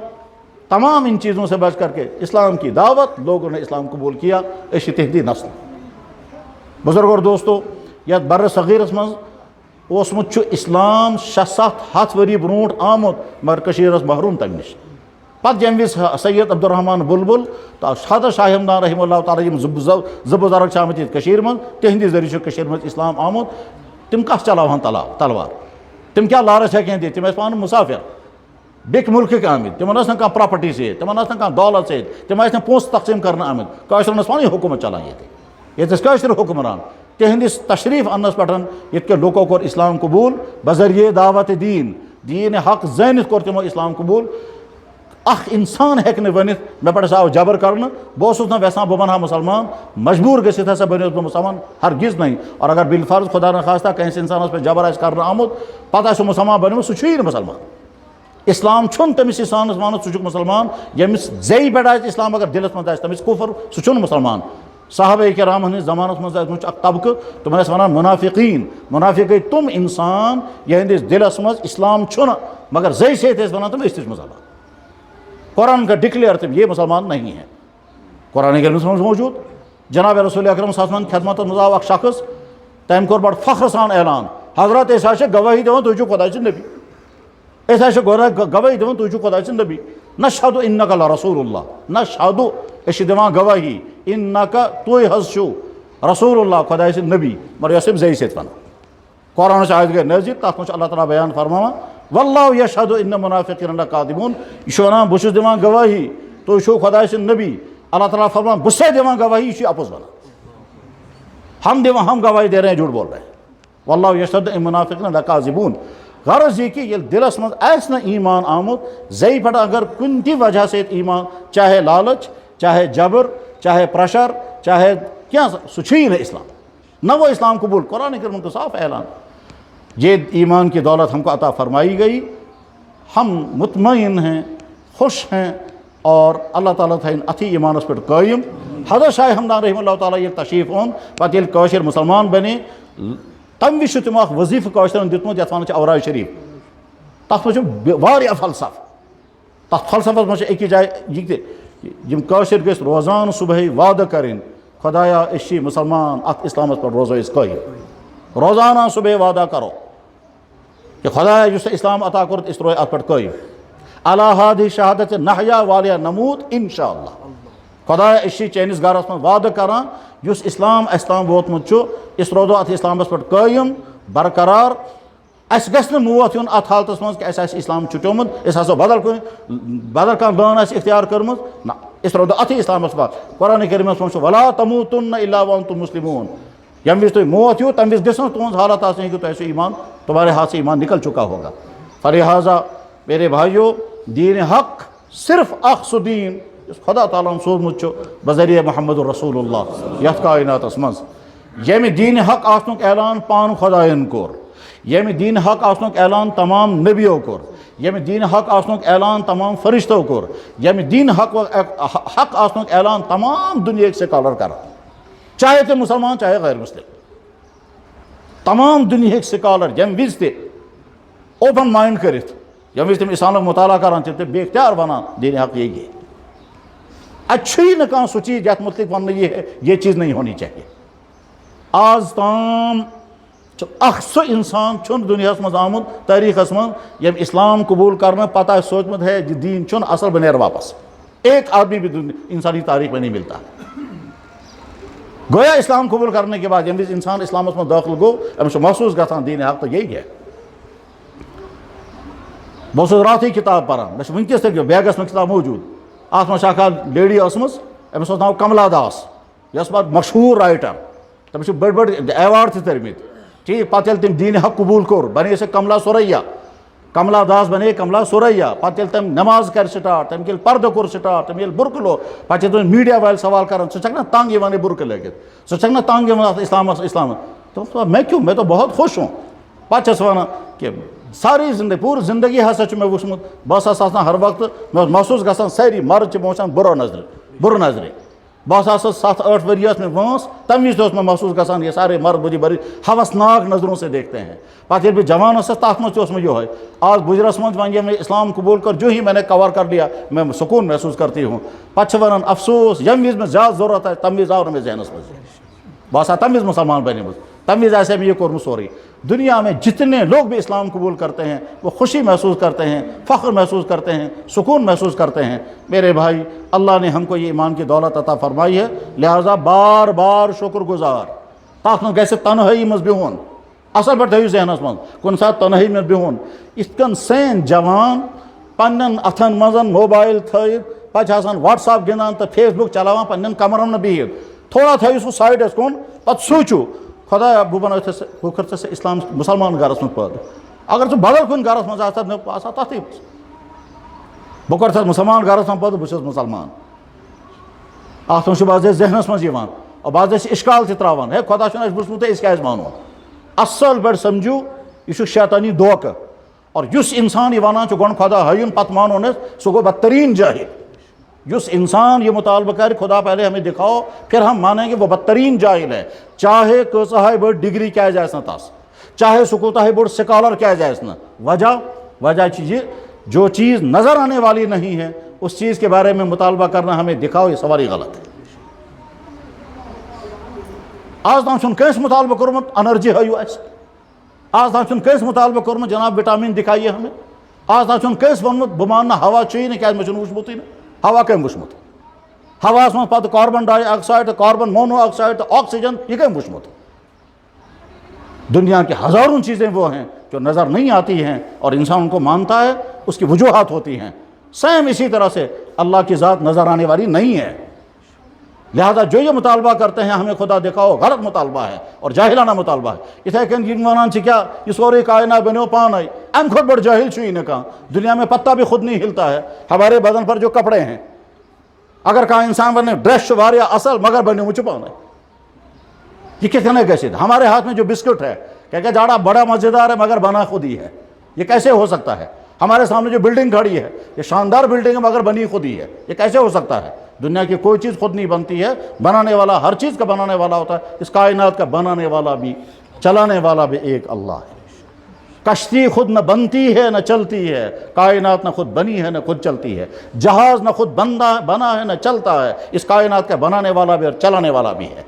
تمام ان چیزوں سے بچ کر کے اسلام کی دعوت، لوگوں نے اسلام قبول کیا، اس تہدی نسل بزرگ اور دوستو یت بر صغیرس مز اوسمت اسلام 6-7 ؤری برونٹ آمت مگر کشیرس محروم تمہ نش پتہ یم وز سید عبدالرحمان بلبل تو حضرت شاہ ہمدان رحمہ اللہ تعالیٰ یم زٕ بزرگ آمت یہ من تہندی ذریعہ مز اسلام آمت تم کس چلاوہن تلوار تم کیا لالچ ہیکن دِتھ تم پان مسافر بیٚکہِ ملکٕکۍ آمٕتۍ تمن ٲس نہٕ کانٛہہ پراپرٹی سۭتۍ تمن ٲس نہٕ کانٛہہ دولت سۭتۍ تم ٲسۍ نہٕ پونٛسہٕ تقسیٖم کرنہٕ آمٕتۍ کٲشرٮ۪ن ٲس پنٕنۍ حکوٗمت چلان ییٚتہِ ٲسۍ کٲشِر حکمران تہندس تشریف انس پٮ۪ٹھ ییٚتہِ کٮ۪و لوٗکو کوٚر اسلام قبول بذریعہ دعوت دین حق زٲنِتھ کوٚر تمو اسلام قبول اخ انسان ہیٚکہِ نہٕ ؤنِتھ مےٚ پٮ۪ٹھ ہسا آو جبر کرنہٕ بہٕ اوسُس نہٕ یژھان بہٕ بنہٕ ہا مُسلمان مجبوٗر گٔژھِتھ ہسا بنیوس بہٕ مُسلمان ہرگز نہیں اور اگر بالفرض خدا نخواستہ کٲنٛسہِ انسانس پٮ۪ٹھ جبر آسہِ کرنہٕ آمُت پتہٕ آسہِ سُہ مُسلمان بنیومُت سُہ چھُیی نہٕ مُسلمان اسلام چھُنہٕ تٔمِس انسانس وَنُن ژٕ چھُکھ مُسلمان ییٚمِس زیٚیہِ پٮ۪ٹھ آسہِ اسلام اگر دلس منٛز آسہِ تٔمِس کُفر سُہ چھُنہٕ مُسلمان صحابہ کرام ہٕنٛدِس زمانس منٛز ٲسۍ اکھ طبقہٕ تِمن ٲسۍ ونان منافقیٖن منافق گٔے تِم انسان یِہنٛدِس دلس منٛز اسلام چھُنہٕ مگر زیٚیہِ سۭتۍ ٲسۍ ونان تِم أسۍ تہِ چھِ مُسلمان قرآن کا ڈکلیئر تم یہ مسلمان نہیں ہے قرآن کریم منٛز موجود جناب رسول اکرم صلی اللہ علیہ وسلم خدمت منٛز آو اکھ شخص تٔمۍ کوٚر بڑٕ فخر سان اعلان حضرت أسۍ حظ چھِ گوٲہی دِوان تُہۍ چھِو خۄداے سٕنٛدۍ نبی أسۍ حظ چھِ گوٲہی دِوان تُہۍ چھِو خۄداے سٕنٛدۍ نبی نشہدُ اِنَّکَ لرسول اللہ نشہدُ أسۍ چھِ دِوان گوٲہی اِنَّکَ تُہۍ حظ چھِو رسول اللہ خۄداے سٕنٛدۍ نبی مگر یۄس أمۍ زیٚیہِ سۭتۍ ونان قرآنٕچ آیت گٔے نٲزِل تتھ منٛز چھُ اللہ تعالیٰ بیان فرماوان واللہ یشہدُ اِنَّ المنافقیٖنَ لکاذبوٗن یہ چھُ ونان بہٕ چھُس دِوان گوٲہی تُہۍ چھِو خۄداے سٕنٛدۍ نبی اللہ تعالیٰ فرمان بہٕ چھُسے دِوان گوٲہی یہِ چھُ اپُز ونان ہم گواہی دے رہے ہیں جھوٹ بول رہے ہیں واللہ یشہدُ اِنَّ المنافقیٖنَ لکاذبوٗن غرض یہ کہ ییٚلہِ دلس منٛز آسہِ نہٕ ایٖمان آمُت زیٚیہِ پٮ۪ٹھ اگر کُنہِ تہِ وجہ سۭتۍ ایٖمان چاہے لالچ چاہے جبر چاہے پریشر چاہے کینٛہہ سُہ چھُیی نہٕ اسلام نہ وہ اسلام قبول قرآن کریم کا صاف اعلان یہ ایمان کی دولت ہم کو عطا فرمائی گئی ہم مطمئن ہیں خوش ہیں اور اللہ تعالیٰ تھاین اتھی ایمانس پہ قائم حضرت شاہ ہمدان رحمہ اللہ تعالیٰ یہ تشریف اون پتہ ییٚلہِ کٲشِر مسلمان بنے تمہِ وِزِ چھُ تِمو اکھ وظیٖفہٕ کٲشرٮ۪ن دیُتمُت یتھ ونان چھِ اورائے شریٖف تتھ منٛز چھُ واریاہ فلسفہٕ تتھ فلسفس منٛز چھِ أکِس جایہِ یہِ تہِ یِم کٲشِر گٔژھۍ روزان صبحٲے وعدٕ کرٕنۍ خۄدایا أسۍ چھِ مُسلمان اتھ اسلامس پٮ۪ٹھ روزو أسۍ قٲیِم روزانہ صبحٲے وعدہ کرو کہ خدایا یُس اسلام عطا کوٚرُتھ أسۍ روزو اتھ پٮ۪ٹھ قٲیِم علی ہادِہ شہادت نحیا والیہ نموت انشاء اللہ خدایا أسۍ چھِ چٲنِس گرس منٛز وعدٕ کران یُس اسلام اَسہِ تام ووتمُت چھُ أسۍ روزو اتھ اسلامس پٮ۪ٹھ قٲیِم برقرار اَسہِ گژھِ نہٕ موت یُن اتھ حالتس منٛز کہ اَسہِ آسہِ اسلام چھُٹیومُت أسۍ ہسا بدل کانٛہہ لٲن آسہِ اختیار کٔرمٕژ نہ أسۍ روزو اتھی اسلامس پٮ۪ٹھ قرآن کریٖمس منٛز چھُ ولا تموتن الا وانتم مسلمون ییٚمہِ وِزِ تُہۍ موت یِیو تمہِ وِزِ گژھِ نہٕ تُہنٛز حالت آسٕنۍ کہ تۄہہِ چھُ ایمان تمہارے ہاتھ سے ایمان نکل چکا ہوگا فلہٰذا میرے بھائیو دین حق صرف اکھ سُہ دیٖن یُس خدا تعالیٰ ہن سوٗزمُت چھُ بذریعہ محمد الرسول اللہ یتھ کائناتس منٛز ییٚمہِ دیٖنہِ حق آسنُک اعلان پانہٕ خۄدایَن کوٚر ییٚمہِ دیٖنہِ حق آسنُک اعلان تمام نبیو کوٚر ییٚمہِ دیٖنہِ حق آسنُک اعلان تمام فرشتو کوٚر ییٚمہِ دیٖنہِ حق آسنُک اعلان تمام دُنیہٕکۍ سکالر کران چاہے تِم مُسلمان چاہے غیر مسلم تمام دُنیہٕکۍ سکالر ییٚمہِ وِزِ تہِ اوپن مایِنڈ کٔرِتھ ییٚمہِ وِزِ تِم اسلامُک مُطالعہ کران چھِ تِم بے اختیار ونان دیٖنہِ حق یہی ہے اتہِ چھُیی نہٕ کانٛہہ سُہ چیٖز یتھ متعلق وننہٕ یہ چیٖز نہیں ہونی چاہیے آز تام چھُ اکھ سُہ انسان چھُنہٕ دُنیاہس منٛز آمُت تٲریٖخس منٛز ییٚمۍ اسلام قبوٗل کرنہٕ پتہٕ آسہِ سوٗنٛچمُت ہے یہِ دیٖن چھُنہٕ اصل بہٕ نیرٕ واپس ایک آدمی بھی انسانی تاریخ میں نہیں ملتا گویا اسلام قبول کرنے کے بعد ییٚمہِ وِزِ انسان اسلامس منٛز دٲخل گوٚو أمِس چھُ محسوٗس گژھان دیٖنہِ حق تو یہی ہے بہٕ اوسُس راتھٕے کِتاب پران مےٚ چھُ وٕنکیٚس تہِ بیگس منٛز کِتاب موٗجوٗد اتھ منٛز چھِ اکھ لیڈی ٲسمٕژ أمِس اوس ناو کملا داس یۄس پتہٕ مشہوٗر رایٹر تٔمِس چھِ بٔڑۍ بٔڑۍ ایواڈ تہِ تٔرمٕتۍ ٹھیٖک پتہٕ ییٚلہِ تٔمۍ دیٖنہِ حق قبوٗل کوٚر بنے سۄ کملا سوریا کملا داس بنے کملا سوریا پتہٕ ییٚلہِ تٔمۍ نٮ۪ماز کرِ سٹاٹ تٔمۍ ییٚلہِ پردٕ کوٚر سٹاٹ تٔمۍ ییٚلہِ بُرکہٕ لوگ پتہٕ چھِ تٔمِس میٖڈیا وٲلۍ سوال کران ژٕ چھکھ نا تنگ یِوان یہِ بُرکہٕ لٲگِتھ ژٕ چھکھ نا تنگ یِوان اتھ اسلامس دوٚپُس میں کیوں میں تو بہت خوش ہوں پتہٕ چھس ونان کہ ساری زندگی پوٗرٕ زندگی ہسا چھُ مےٚ وٕچھمُت بہٕ ہسا آسان ہر وقتہٕ مےٚ اوس محسوٗس گژھان سٲری مرد چھِ مےٚ وٕچھان بُرٕ نظرِ بہت 7-8 ورس میں وانس تم وز میں محسوس گژھان یہ سارے مرد بجی بری ہوسناک نظروں سے دیکھتے ہیں. پتہ ییٚلہِ بہٕ جوان اوسُس تَتھ منٛز تہِ اوس مےٚ یِہوٚے. آج بُجرس منٛز وۄنۍ ییٚلہِ مےٚ اسلام قبول کر جو ہی میں نے کور کر لیا میں سکون محسوس کرتی ہوں. پتہٕ چھِ ونان افسوس ییٚمہِ وِزِ مےٚ زیادٕ ضروٗرت آسہِ تَمہِ وِزِ آو نہٕ مےٚ ذہنس منٛز. بہٕ آسہٕ ہا تَمہِ وِزِ مسلمان بنیمٕژ تَمہِ وِزِ آسہِ ہا مےٚ یہ کوٚرمُت سورُے. دنیا میں جتنے لوگ بھی اسلام قبول کرتے ہیں وہ خوشی محسوس کرتے ہیں, فخر محسوس کرتے ہیں, سکون محسوس کرتے ہیں. میرے بھائی, اللہ نے ہم کو یہ ایمان کی دولت عطا فرمائی ہے, لہٰذا بار بار شکر گزار. تَتھ منٛز گژھِ تنہٲیی منٛز بِہُن, اصل پٲٹھۍ تھٲیِو ذہنس منٛز کُنہِ ساتہٕ تنہٲیی منٛز بِہُن. یِتھ کٔنۍ سٲنۍ جوان پننٮ۪ن اَتھن منٛز موبایل تھٲیِتھ پتہٕ چھِ آسان وٹس ایپ گِنٛدان تہٕ فیس بُک چلاوان پننٮ۪ن کمرن منٛز بِہِتھ. تھوڑا تھٲیِو سُہ سایڈس کُن پتہٕ سوٗنٛچِو خۄدایا بہٕ بنٲوتھ ژےٚ بہٕ کر ژےٚ اسلام مُسلمان گرس منٛز پٲدٕ. اگر ژٕ بدل کُنہِ گرس منٛز آسہٕ بہٕ آسہٕ ہا تتھٕے منٛز. بہٕ کر ژےٚ مُسلمان گرس منٛز پٲدٕ بہٕ چھُس مُسلمان. اتھ منٛز چھُ بعض ذہنس منٛز یِوان اور بعض ٲسۍ اِشکال تہِ تراوان ہے خۄدا چھُنہٕ اَسہِ وٕچھمُت أسۍ کیازِ مانو. اصل پٲٹھۍ سمجھو یہ چھُ شیطانی دھوکہٕ. اور یُس انسان یہ ونان چھُ گۄڈٕ خۄدا ہٲیُن پتہٕ مانو نہٕ سُہ گوٚو بدترین جاہل. جس انسان یہ مطالبہ کرے خدا پہلے ہمیں دکھاؤ پھر ہم مانیں گے وہ بدترین جاہل ہے. چاہے کۭژاہ بٔڑ ڈگری کیازِ آسہِ نہٕ تس, چاہے سُہ کوٗتاہ بوٚڑ سکالر کیازِ آسہِ نہٕ. وجہ چھِ یہ جو چیز نظر آنے والی نہیں ہے اس چیز کے بارے میں مطالبہ کرنا ہمیں دکھاؤ یہ سوال غلط ہے. آز تام چھُنہٕ کٲنٛسہِ مطالبہ کوٚرمُت انرجی ہٲیِو اَسہِ. آز تام چھُنہٕ کٲنٛسہِ مطالبہ کوٚرمُت جناب وٹامن دکھائیے ہمیں. آز تام چھُنہٕ کٲنٛسہِ ووٚنمُت بہٕ ماننہٕ ہوا چھُیی نہٕ کیازِ مےٚ چھُنہٕ وٕچھمُتٕے نہٕ. ہوا کٔمۍ وٕچھمُت؟ ہواہس منٛز پتہٕ کاربن ڈائی آکسائڈ تہٕ کاربن مونو آکسائڈ تہٕ آکسیجن یہ کٔمۍ وٕچھمُت؟ دنیا کی ہزاروں چیزیں وہ ہیں جو نظر نہیں آتی ہیں اور انسان ان کو مانتا ہے, اس کی وجوہات ہوتی ہیں. سیم اسی طرح سے اللہ کی ذات نظر آنے والی نہیں ہے. لہذا جو یہ مطالبہ کرتے ہیں ہمیں خدا دکھاؤ غلط مطالبہ ہے اور جاہلانہ مطالبہ ہے. اتھے کن یم ونان چھِ کیا یہ سورے کائنات بنیو پانے, ام کھوت بڑھ جاہل چھُی نہٕ کانٛہہ. دنیا میں پتا بھی خود نہیں ہلتا ہے. ہمارے بدن پر جو کپڑے ہیں اگر کانٛہہ انسان ونہِ ڈریس چھُ واریاہ اصل مگر بنیومُت چھُ پانے. یہ کس طرح گژھِ؟ ہمارے ہاتھ میں جو بسکٹ ہے کہ جاڑا بڑا مزیدار ہے مگر بنا خود ہی ہے, یہ کیسے ہو سکتا ہے؟ ہمارے سامنے جو بلڈنگ کھڑی ہے یہ شاندار بلڈنگ ہے مگر بنی خود ہی ہے, یہ کیسے ہو سکتا ہے؟ دنیا کی کوئی چیز خود نہیں بنتی ہے, بنانے والا ہر چیز کا بنانے والا ہوتا ہے. اس کائنات کا بنانے والا بھی چلانے والا بھی ایک اللہ ہے. کشتی خود نہ بنتی ہے نہ چلتی ہے, کائنات نہ خود بنی ہے نہ خود چلتی ہے. جہاز نہ خود بنا ہے نہ چلتا ہے, اس کائنات کا بنانے والا بھی اور چلانے والا بھی ہے.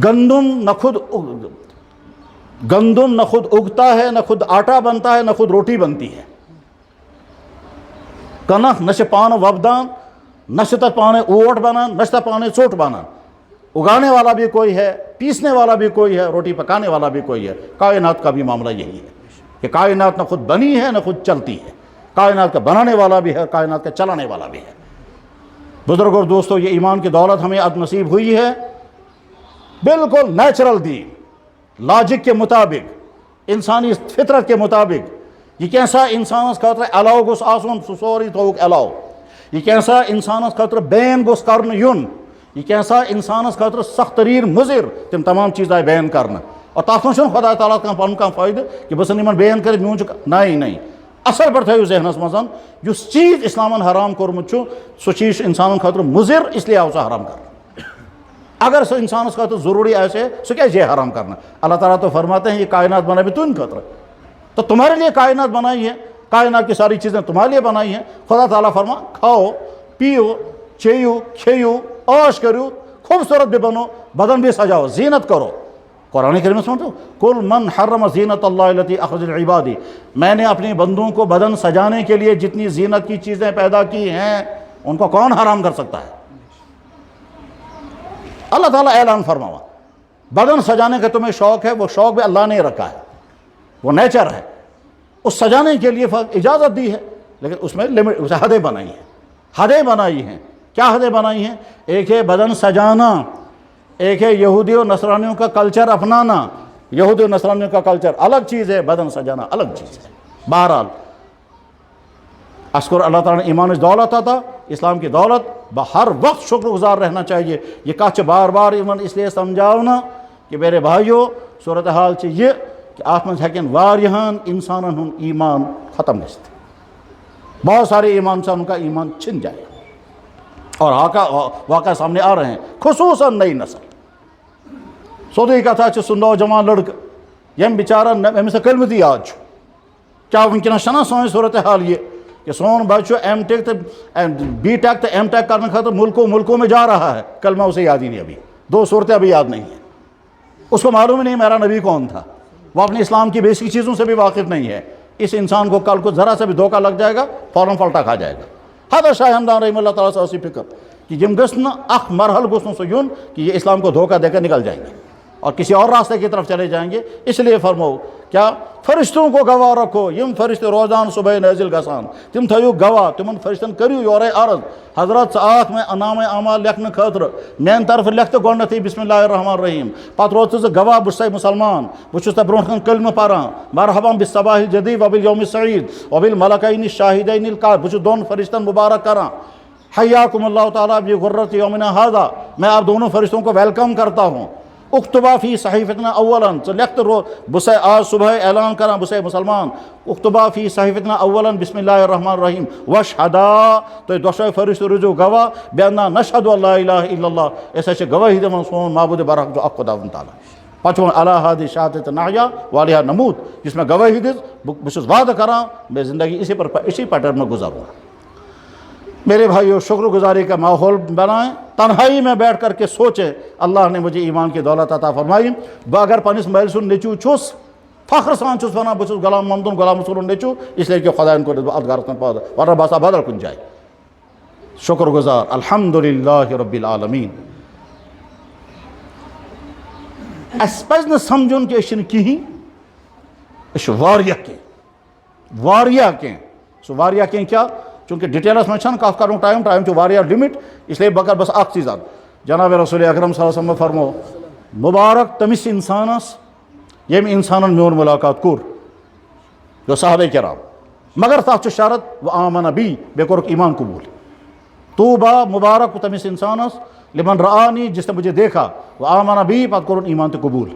گندم نہ خود اگتا ہے نہ خود آٹا بنتا ہے نہ خود روٹی بنتی ہے. کنک نہ پان وپدان نہ تک پانے اوٹ بنان نہ تک پانے ژوٚٹ بنان. اگانے والا بھی کوئی ہے, پیسنے والا بھی کوئی ہے, روٹی پکانے والا بھی کوئی ہے. کائنات کا بھی معاملہ یہی ہے کہ کائنات نہ خود بنی ہے نہ خود چلتی ہے. کائنات کا بنانے والا بھی ہے, کائنات کا چلانے والا بھی ہے. بزرگوں اور دوستوں, یہ ایمان کی دولت ہمیں اب نصیب ہوئی ہے بالکل نیچرل دین, لاجک کے مطابق, انسانی فطرت کے مطابق. یہ کیسا انسانس خاطر علاو گوس آسن سُہ سورُے تھوٚوُکھ علاو. یہ کیسا انسانس خاطر بین گوس کرنہٕ یُن, یہ کیسا انسانس خاطر سخت ترین مضر تم تمام چیز آئی بین کرنا. اور تَتھ منٛز چھُنہٕ خدا تعالیٰ کانٛہہ پنُن کانٛہہ فٲیدٕ کہ بہٕ ژھٕنہٕ یِمن بین کٔرِتھ میون چھُ نہیں. اصل پٲٹھۍ تھٲیِو ذہنس منٛز یُس چیٖز اِسلامن حرام کوٚرمُت چھُ سُہ چیٖز چھُ انسانن خٲطرٕ مُضر اسلیے آو سُہ حرام کرنہٕ. اگر سُہ انسانس خٲطرٕ ضروٗری آسہِ سُہ کیازِ یہِ حرام کرنا؟ اللہ تعالیٰ تو فرماتے ہیں یہ کائنات بنائی بھی تُہنٛدِ خٲطرٕ, تو تمہارے لیے کائنات بنائی ہے, کائنات کی ساری چیزیں تمہارے لیے بنائی ہیں. خدا تعالیٰ فرما کھاؤ پیو چیو کھیو عاش کرو, خوبصورت بھی بنو, بدن بھی سجاؤ, زینت کرو. قرآن کریم میں سمجھو کل من حرم زینت اللہ التی اخرج لعبادی, میں نے اپنے بندوں کو بدن سجانے کے لیے جتنی زینت کی چیزیں پیدا کی ہیں ان کو کون حرام کر سکتا ہے؟ اللہ تعالیٰ اعلان فرماوا بدن سجانے کا تمہیں شوق ہے, وہ شوق بھی اللہ نے رکھا ہے, وہ نیچر ہے. اس سجانے کے لیے اجازت دی ہے لیکن اس میں لمٹ حدیں بنائی ہیں. حدیں بنائی ہیں. کیا حدیں بنائی ہیں؟ ایک ہے بدن سجانا, ایک ہے یہودی و نصرانیوں کا کلچر اپنانا. یہودی و نصرانیوں کا کلچر الگ چیز ہے, بدن سجانا الگ چیز ہے. بہرحال اشکر اللہ تعالیٰ نے ایمان دولت عطا, اسلام کی دولت, ہر وقت شکر گزار رہنا چاہیے. یہ کچھ بار بار ایمان اس لیے سمجھاؤنا کہ میرے بھائیو صورتحال یہ کہ ات من ہیکن واریاہن انسانن ہن ایمان ختم گژھتھ. بہت سارے ایمان سے ان کا ایمان چھن جائے. اور واقعہ سامنے آ رہے ہیں، خصوصاً نئی نسل سودی کتھا چھ سُہ نوجوان لڑکہ یم بچارن أمس کلمہ تہِ یاد چھُ، کیا ونکس چھنا سٲنۍ صورتحال یہ کہ سون بچہ ایم ٹیک تو بی ٹیک تو ایم ٹیک کرنے خاطر ملکوں میں جا رہا ہے، کلمہ اسے یاد ہی نہیں، ابھی 2 صورتیں ابھی یاد نہیں ہیں، اس کو معلوم ہی نہیں میرا نبی کون تھا، وہ اپنے اسلام کی بیسک چیزوں سے بھی واقف نہیں ہے۔ اس انسان کو کل کو ذرا سا بھی دھوکہ لگ جائے گا فوراً پلٹا کھا جائے گا۔ حضرت شاہ ہمدان رحمہ اللہ تعالیٰ سے اسی فکر کہ یم گھن اخ مرحل گھن سو یون کہ یہ اسلام کو دھوکہ دے کر نکل جائیں گے اور کسی اور راستے کی طرف چلے جائیں گے، اس لیے فرمو کیا فرشتوں کو گواہ رکھو، یم فرشتے روزان صبح نازل گسان تم تھیو گواہ، تمن فرشتن کریو یورے عرض حضرت آخ میں نام اعمال لکھنے خاطر میان طرف لکھتے گۄڈنیتھٕے بسم اللہ الرحمن الرحیم، پتہ روز ژٕ گواہ بہٕ چھُسے مسلمان، بہٕ چھُس تۄہہِ برونٛٹھ کَنہِ کلمہٕ پران مرحبا بالصباح الجدید وبالیوم السعید وبالملکین الشاہدین القاعد، بہٕ چھُس دۄن فرشتن مبارک کران حیاکم اللہ تعالیٰ بغرۃ یومنا ھذا، میں آپ دونوں فرشتوں کو ویلکم کرتا ہوں۔ اکتبا فی صحیفتنا اولاً، ژٕ لیکھ تہٕ بہٕ چھُسے آج صبح اعلان کران بہٕ چھُسے مسلمان، اکتبا فی صحیفتنا اولاً بسم اللہ الرحمن الرحیم واشہدا، تُہۍ دۄشوے فرشتہٕ روٗزِو گواہ بِأننا نشہدُ ان لا الہ الا اللہ، أسۍ حظ چھِ گوٲہی دِوان سون معبوٗدِ برحق چھُ اکھ خۄدا تعالیٰ۔ پتہٕ چھُ وۄنۍ علی ہذِہ شہادۃ نحیا وعلیہا نموت، یُس مےٚ گوٲہی دِژ بہٕ چھُس وعدٕ کران میں زندگی اسی پیٹرن میں گزاروں گا۔ میرے بھائیو، شکر گزاری کا ماحول بنائیں، تنہائی میں بیٹھ کر کے سوچیں اللہ نے مجھے ایمان کی دولت عطا فرمائی، بہ اگر پنس مٲلۍ سُنٛد نیٚچوٗ چھُس فخر سان چھُس ونان بہٕ چھُس غلام محمدُن غلام رسولُن نیٚچوٗ، اس لیے کہ خۄدایَن کوٚرُس بہٕ اَتھ گرس منٛز پٲدٕ، ورنہ بہٕ آسہٕ ہا بدل کُنہِ جایہِ۔ شکر گزار الحمدللہ رب العالمین۔ اَسہِ پزِ نہٕ سمجھُن کہ أسۍ چھِنہٕ کِہیٖنۍ، أسۍ چھِ واریاہ کینٛہہ، سُہ واریاہ کینٛہہ کیٛاہ؟ چونکہ ڈیٹیلس میں چھنہٕ کتھ کرنُک ٹایم چھُ واریاہ لِمٹ، اس لیے بہٕ کرٕ بس اکھ چیٖز جناب رسول اکرم صلی اللہ علیہ وسلم فرمو مبارک تٔمِس انسانس ییٚمۍ انسانن میون ملاقات کوٚر، گوٚو صحابہ کرام، مگر تتھ چھُ شرط وآمن بی، بیٚیہِ کوٚرُکھ ایمان قبوٗل۔ طوبیٰ مبارک تٔمِس انسانس لمن رآنی جس نے مجھے دیکھا وآمن بی، پتہٕ کوٚرُن ایمان تہِ قبوٗل۔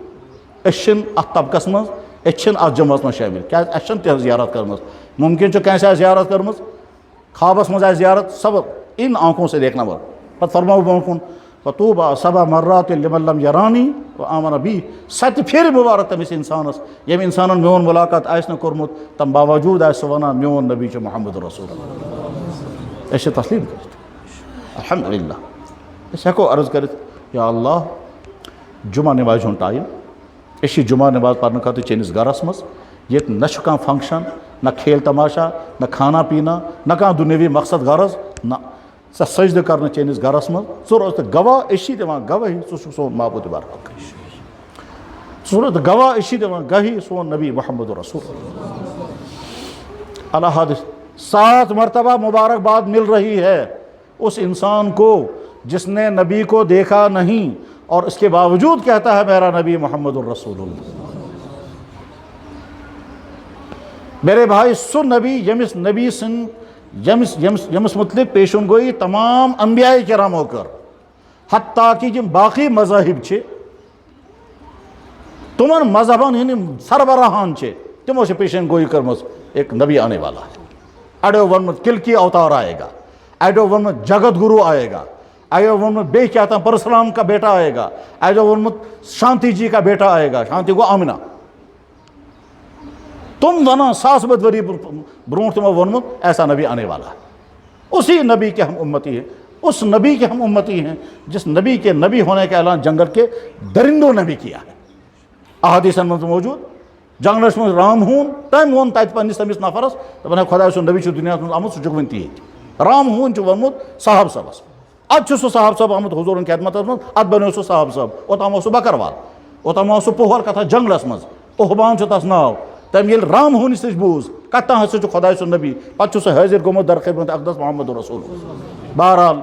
أسۍ چھِنہٕ اتھ طبقس منٛز، أسۍ چھِنہٕ اتھ جمٲژ منٛز شٲمِل، کیٛازِ اَسہِ چھَنہٕ تِہنٛز زیارت کٔرمٕژ۔ ممکن چھُ کٲنٛسہِ آسہِ زیارت کٔرمٕژ، خوابس منٛز آسہِ زیارت، سب ان آنکھوں سے دیکھنا بہٕ پتہٕ فرماو برونٛٹھ کُن فطوبیٰ سبع مرات لمن لم یرانی وآمن بی، 7 پھِرِ مبارک تٔمِس انسانس ییٚمۍ انسانن میون ملاقات آسہِ نہٕ کوٚرمُت، تمہِ باوجوٗد آسہِ سُہ ونان میون نبی چھُ محمد رسول اللہ۔ أسۍ چھِ تسلیٖم کٔرِتھ الحمدللہ، أسۍ ہٮ۪کو عرض کٔرِتھ یا اللہ جمعہ نمازِ ہُنٛد ٹایم، أسۍ چھِ جمعہ نماز پرنہٕ خٲطرٕ چٲنِس گرس منٛز، ییٚتہِ نہ چھُ کانٛہہ فنکشن، نہ کھیل تماشا، نہ کھانا پینا، نہ کانٛہہ دُنیٲوی مقصد غرض، نہ سۄ سجدٕ کرنہٕ چٲنِس گرس منٛز، ژٕ روز تہٕ گواہ، أسۍ چھِ دِوان گوٲہی ژٕ چھُکھ سون معبوٗدِ برحق، ژٕ روز تہٕ گواہ، أسۍ چھِ دِوان گواہی سون نبی محمد رسول اللہ حادث 7 مرتبہ مبارکباد مل رہی ہے اس انسان کو جس نے نبی کو دیکھا نہیں اور اس کے باوجود کہتا ہے میرا نبی محمد الرسول اللہ۔ میرے بھائی سُہ نبی ییٚمِس نبی سٕنٛدۍ ییٚمِس متعلق پیشن گویی تمام انبیاء کرامو کٔر، حتیٰ کہ یِم باقی مذاہب چھِ تمن مذہبن ہٕنٛدۍ سربراہان چھِ تمو چھِ پیشن گویی کٔرمٕژ ایک نبی آنے والا ہے، اڑیو ووٚنمُت کلکی اوتار آئے گا، اڑیو ووٚنمُت جگت گرو آئے گا، اڑیو ووٚنمُت بیٚیہِ کیٛاہ تام پرشرام کا بیٹا آئے گا، اڑیو ووٚنمُت شانتی جی کا بیٹا آئے گا، شانتی گوٚو آمنہ۔ تم ونان 1000 ؤری برونٛٹھ تمو ووٚنمُت ایسا نبی آنے والا ہے، اسی نبی کے ہم امتی ہیں، اس نبی کے ہم امتی ہیں جس نبی کے نبی ہونے کا اعلان جنگل کے درندوں نے بھی کیا ہے۔ احادیثن منٛز موجود جنگلس منٛز رام ہوٗن تٔمۍ ووٚن تتہِ پننِس تٔمِس نفرس دپان ہے خۄداے سُنٛد نبی چھُ دُنیاہس منٛز آمُت، سُہ چھُکھ وُنہِ تہِ ییٚتہِ۔ رام ہوٗن چھُ ووٚنمُت صاحب صٲبس، ادٕ چھُ سُہ صاحب صٲب آمُت حضوٗرن خدمتس منٛز، ادٕ بنیو سُہ صاحب صٲب، اوٚتام اوس سُہ بکروال، اوٚتام اوس سُہ پوہل کتھا جنگلس منٛز، اُحبان چھُ تس ناو۔ تٔمۍ ییٚلہِ رام ہوٗنِس نِش بوٗز کتھ تام ہسا چھُ خۄداے سُنٛد نبی، پتہٕ چھُ سُہ حٲضر گوٚمُت در خدمت اقدس محمد رسول۔ بہرحال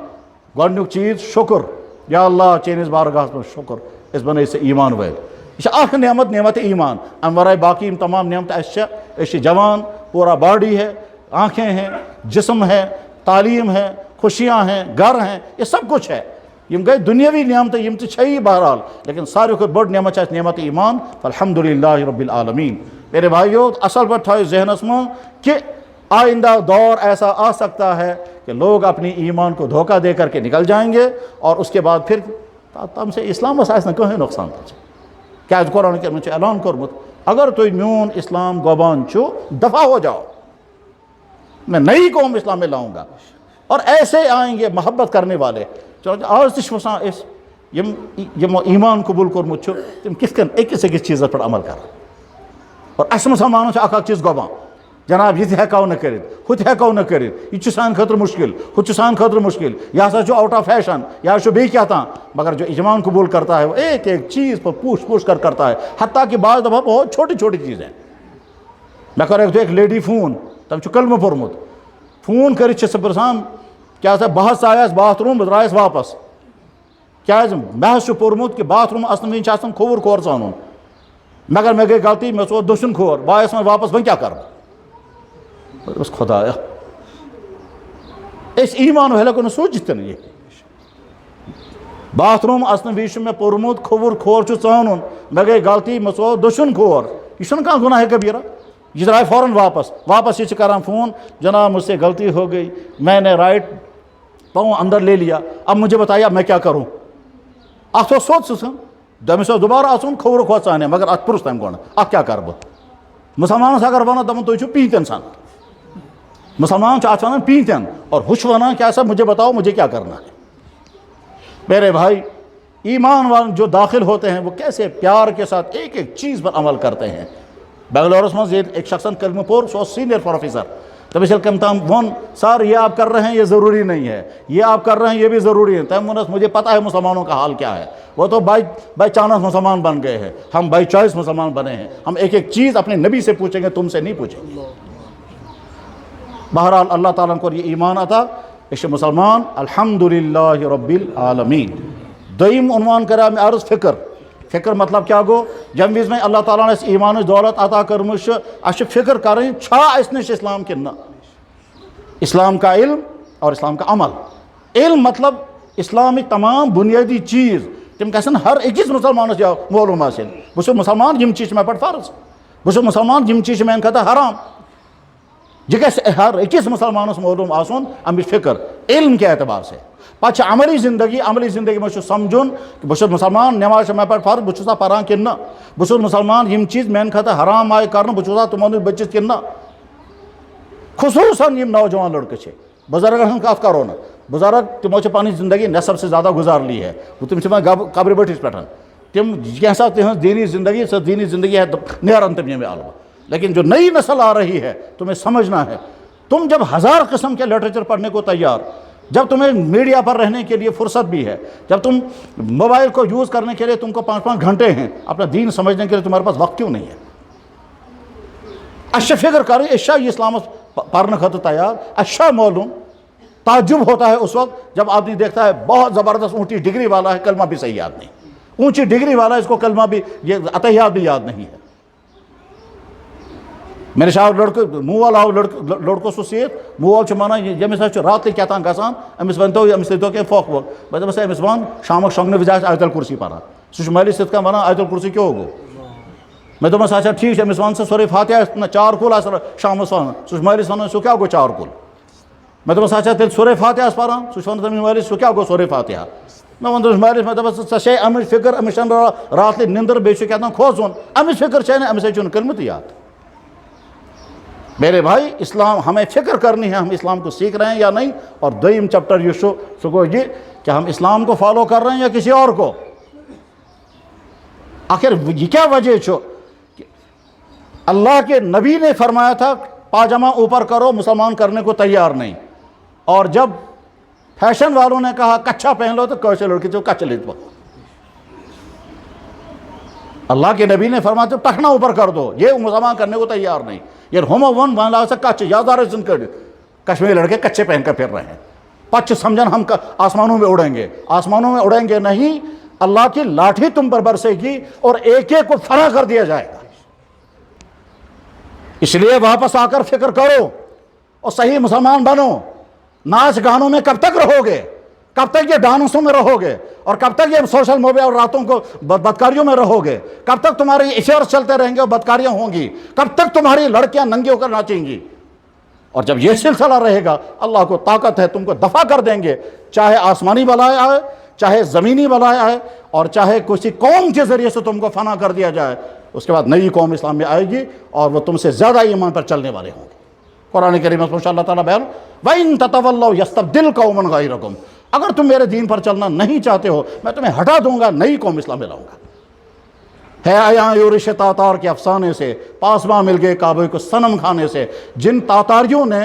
گۄڈنیُک چیٖز شُکر، یا اللہ چٲنِس بارگاہس منٛز شُکر، أسۍ بنٲے ژےٚ ایمان وٲلۍ۔ یہ چھِ اکھ نعمت، نعمت ایمان، امہِ ورٲے باقی یِم تمام نعمتہٕ اَسہِ چھےٚ، أسۍ چھِ جوان، پورا باڈی ہے، آنکھیں ہیں، جسم ہے، تعلیم ہے، خوشیاں ہیں، گھر ہیں، یہ سب کچھ ہے، یم گئی دنیاوی نعمتیں، یم تہِ چھےٚ بہرحال، لیکن ساروی کھۄتہٕ بٔڑ نعمت چھِ اَسہِ نعمت ایمان، الحمدللہ رب العالمین۔ میرے بھائیو اصل پٲٹھۍ تھٲیِو ذہنس منٛز کہ آئندہ دور ایسا آ سکتا ہے کہ لوگ اپنی ایمان کو دھوکہ دے کر کے نکل جائیں گے اور اس کے بعد پھر تم سے اسلامس آسہ کہیں نقصان کیا قرآن کریم چھُ اعلان کوٚرمُت اگر تُہۍ میون اسلام گوبان چھُ دفاع ہو جاؤ میں نئی قوم اسلام میں لاؤں گا اور ایسے آئیں گے محبت کرنے والے چلو آج تہ چھُ وسان أسۍ یِمو ایمان قبول کوٚرمُت چھُ تِم کِتھ کٔنۍ أکِس چیٖزس پٮ۪ٹھ عمل کران اور اَسہِ مُسلمانن چھُ اکھ چیٖز گوبان جناب یہ ہیٚکو نہٕ کٔرِتھ ہُہ تہِ ہیٚکو نہٕ کٔرِتھ یہِ چھُ سانہِ خٲطرٕ مُشکل ہُہ چھُ سانہِ خٲطرٕ مُشکل یہ ہسا چھُ آؤٹ آف فیشن یا چھُ بیٚیہِ کیٛاہ تام مگر جو ایمان قبول کرتا ہے وہ ایک ایک چیز پر پوچھ کر کرتا ہے حتیٰ کہ بعض دفعہ بہت چھوٹی چھوٹی چیزیں مےٚ کٔر ایک لیڈی فون تٔمۍ چھُ کلمہٕ پوٚرمُت فون کٔرِتھ چھِ سۄ پرژھان کیٛاہ سا بہٕ حظ ژایاس باتھ روٗم بہٕ درٛایس واپس کیٛازِ مےٚ حظ چھُ پوٚرمُت کہ باتھ روٗم اَژنہٕ وِزِ چھُ آسان کھووُر کھور ژانُن مگر مےٚ گٔے غلطی مےٚ ژوٚل دٔچھُن کھور بہٕ آیس وۄنۍ واپس وۄنۍ کیٛاہ کرٕ بہٕ دوٚپُس خۄدایا أسۍ ایمان والٮ۪و ہٮ۪کو نہٕ سوٗنٛچِتھ تہِ نہٕ یہِ باتھ روٗم اَژنہٕ وِزِ چھُ مےٚ پوٚرمُت کھووُر کھور چھُ ژانُن مےٚ گٔے غلطی مےٚ ژوٚل دٔچھُن کھور یہِ چھُنہٕ کانٛہہ گُناہ کبیٖرہ یہ درائے فوراً واپس یہ کران فون جناب مجھ سے غلطی ہو گئی میں نے رائٹ پاؤں اندر لے لیا اب مجھے بتائیے اب میں کیا کروں ات سوچ دمس دوبارہ اچن کھوور کھو ژانے مگر ات پرس تم گۄڈٕ ات کیا کر بہٕ مسلمانس اگر ونو دپان تُہۍ چھِو پیٖنتٮ۪ن سان مسلمان چھُ اتھ ونان پیٖنتٮ۪ن اور ہُہ چھُ ونان کیا سا مجھے بتاؤ مجھے کیا کرنا ہے میرے بھائی ایمان والے جو داخل ہوتے ہیں وہ کیسے پیار کے ساتھ ایک ایک چیز پر عمل کرتے ہیں بنگلورس مز ایک شخصن کلمہ پور سو سینئر پروفیسر تمس ییٚلہِ کٔمۍ تام ووٚن سر یہ آپ کر رہے ہیں یہ ضروری نہیں ہے یہ آپ کر رہے ہیں یہ بھی ضروری ہے تم وونس مجھے پتہ ہے مسلمانوں کا حال کیا ہے وہ تو بائی چانس مسلمان بن گئے ہیں ہم بائی چوائس مسلمان بنے ہیں ہم ایک ایک چیز اپنے نبی سے پوچھیں گے تم سے نہیں پوچھیں گے بہرحال اللہ تعالیٰ کو یہ ایمان عطا یہ چھِ مسلمان الحمدللہ رب العالمین دوٚیِم عنوان کرا مےٚ عرض فکر مطلب کیا گو جم وز میں اللہ تعالیٰ نے اس ایمان دولت عطا کرمت اس فکر کریں چھا اس نش اسلام کن نہ اسلام کا علم اور اسلام کا عمل علم مطلب اسلامی تمام بنیادی چیز تم گھن ہر أکِس مسلمانس معلوم آسن بہٕ چھُس مسلمان یم چیز مے پٮ۪ٹھ فرض بہٕ چھُس مسلمان یم چیز میانہِ خٲطرٕ حرام یہ گژھِ ہر أکِس مسلمانس معلوم آسُن امِچ فکر علم کے اعتبار سے پتہ عملی زندگی میں سمجھن کہ بہٕ چھُس مسلمان نماز مے پٮ۪ٹھ فرض بہٕ چھُسا پران کِنہٕ نہ بہٕ چھُس مسلمان یم چیز میانہِ خٲطرٕ حرام آیہِ کرنہٕ بہٕ چھُسا تِمو نِش بٔچِتھ کِنہٕ نہ خصوصاً یم نوجوان لڑکے چھِ بزرگن ہٕنٛز کتھ کرو نہٕ بزرگ تمو چھِ پنٕنۍ زندگی نصب سے زیادہ گزار لی ہے تم چھِ وۄنۍ قبرِ بٔٹھِس پٮ۪ٹھ تم کینٛژھا تِہنٛز دینی زندگی سۄ دینی زندگی ہے نیرن تم ییٚمہِ علاوٕ لیکن جو نئی نسل آ رہی ہے تمہیں سمجھنا ہے تم جب ہزار قسم کے لٹریچر پڑھنے کو تیار جب تمہیں میڈیا پر رہنے کے لیے فرصت بھی ہے جب تم موبائل کو یوز کرنے کے لیے تم کو 5-5 گھنٹے ہیں اپنا دین سمجھنے کے لیے تمہارے پاس وقت کیوں نہیں ہے اچھا فکر کریں اشا یہ اسلام پڑھنے خاطر تیار اچھا معلوم تعجب ہوتا ہے اس وقت جب آدمی دیکھتا ہے بہت زبردست اونچی ڈگری والا ہے کلمہ بھی صحیح یاد نہیں اونچی ڈگری والا ہے اس کو کلمہ بھی یہ عطیات بھی یاد نہیں ہے میرے شاہ لڑکے موال آو لڑکو سو سیت موال ونان یمس رات کیا تام گژھان امس ونتو امس دیتو کہ فوق ووق بہ دپس امس ون شامک شونگنے وز آیت الکرسی پران سہ مٲلِس سۭتۍ ونان آیت الکرسی کیوں گو مے دوٚپمس اچھا ٹھیک چھُ امس ون سا سورے فاتحہ نہ چار کُل آسہِ شامس ونان سہ مٲلِس ونان سُہ کیاہ گوٚو چار کُل مے دوٚپمس اچھا تیٚلہِ سورے فاتحہ پران سہ ونان تٔمِس مٲلِس سُہ کیاہ گوٚو سورے فاتحہ مے ووٚن تٔمِس مٲلِس مے دوٚپمس ژےٚ چھے امِچ فکر أمِس چھنہٕ راتھ نِندٕر بیٚیہِ چھُ کیٛاہ تام کھوژُن امِچ فکر چھے نہٕ أمِس چھُنہٕ کلمہٕ تہِ یاد میرے بھائی اسلام ہمیں فکر کرنی ہے ہم اسلام کو سیکھ رہے ہیں یا نہیں اور دویم چیپٹر یہ سو گو یہ کہ ہم اسلام کو فالو کر رہے ہیں یا کسی اور کو آخر یہ کیا وجہ چھو کہ اللہ کے نبی نے فرمایا تھا پاجامہ اوپر کرو مسلمان کرنے کو تیار نہیں اور جب فیشن والوں نے کہا کچھا پہن لو تو کیسے لڑکی تھے کچھ لیت اللہ کے نبی نے فرمایا تھا ٹکنا اوپر کر دو یہ مسلمان کرنے کو تیار نہیں یہ ہومو ون ون لا کچھ یادار سن کر کشمیری لڑکے کچے پہن کر پھر رہے ہیں پچ سمجھن ہم آسمانوں میں اڑیں گے نہیں اللہ کی لاٹھی تم پر برسے گی اور ایک ایک کو فنا کر دیا جائے گا اس لیے واپس آ کر فکر کرو اور صحیح مسلمان بنو ناچ گانوں میں کب تک رہو گے کب تک یہ ڈانسوں میں رہو گے اور کب تک یہ سوشل میڈیا اور راتوں کو بدکاریوں میں رہو گے کب تک تمہارے افیئرس چلتے رہیں گے اور بدکاریاں ہوں گی کب تک تمہاری لڑکیاں ننگی ہو کر ناچیں گی اور جب یہ سلسلہ رہے گا اللہ کو طاقت ہے تم کو دفع کر دیں گے، چاہے آسمانی بلائے آئے، چاہے زمینی بلائے آئے، اور چاہے کسی قوم کے ذریعے سے تم کو فنا کر دیا جائے، اس کے بعد نئی قوم اسلام میں آئے گی اور وہ تم سے زیادہ ایمان پر چلنے والے ہوں گے۔ قرآن کریم میں اللہ تعالیٰ بیان وَإِن تَتَوَلَّوْا يَسْتَبْدِلْ قَوْمًا غَيْرَكُمْ، اگر تم میرے دین پر چلنا نہیں چاہتے ہو میں تمہیں ہٹا دوں گا، نئی قوم اسلام میں لاؤں گا۔ ہے آیا یورش تاتار کے افسانے سے، پاسباں مل گئے کعبے کو صنم کھانے سے، جن تاتاریوں نے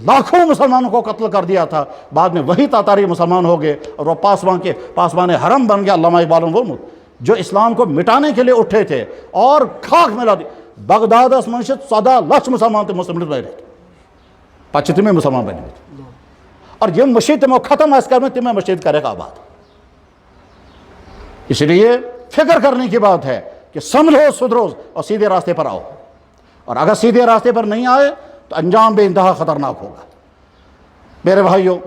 لاکھوں مسلمانوں کو قتل کر دیا تھا، بعد میں وہی تاتاری مسلمان ہو گئے اور وہ پاسبان حرم بن گیا۔ علامہ اقبال وہ جو اسلام کو مٹانے کے لیے اٹھے تھے اور کھاک ملا دی بغداد اس منشد 14 لاکھ مسلمان تھے مسلم رہے تھے، پچھ تمہیں مسلمان بنے ہوئے، اور یہ مشید تمہیں ختم اس کر میں تمہیں مشید کرے گا آباد۔ اس لیے فکر کرنے کی بات ہے کہ سمجھو سدھرو اور سیدھے راستے پر آؤ، اور اگر سیدھے راستے پر نہیں آئے تو انجام بے انتہا خطرناک ہوگا۔ میرے بھائیوں،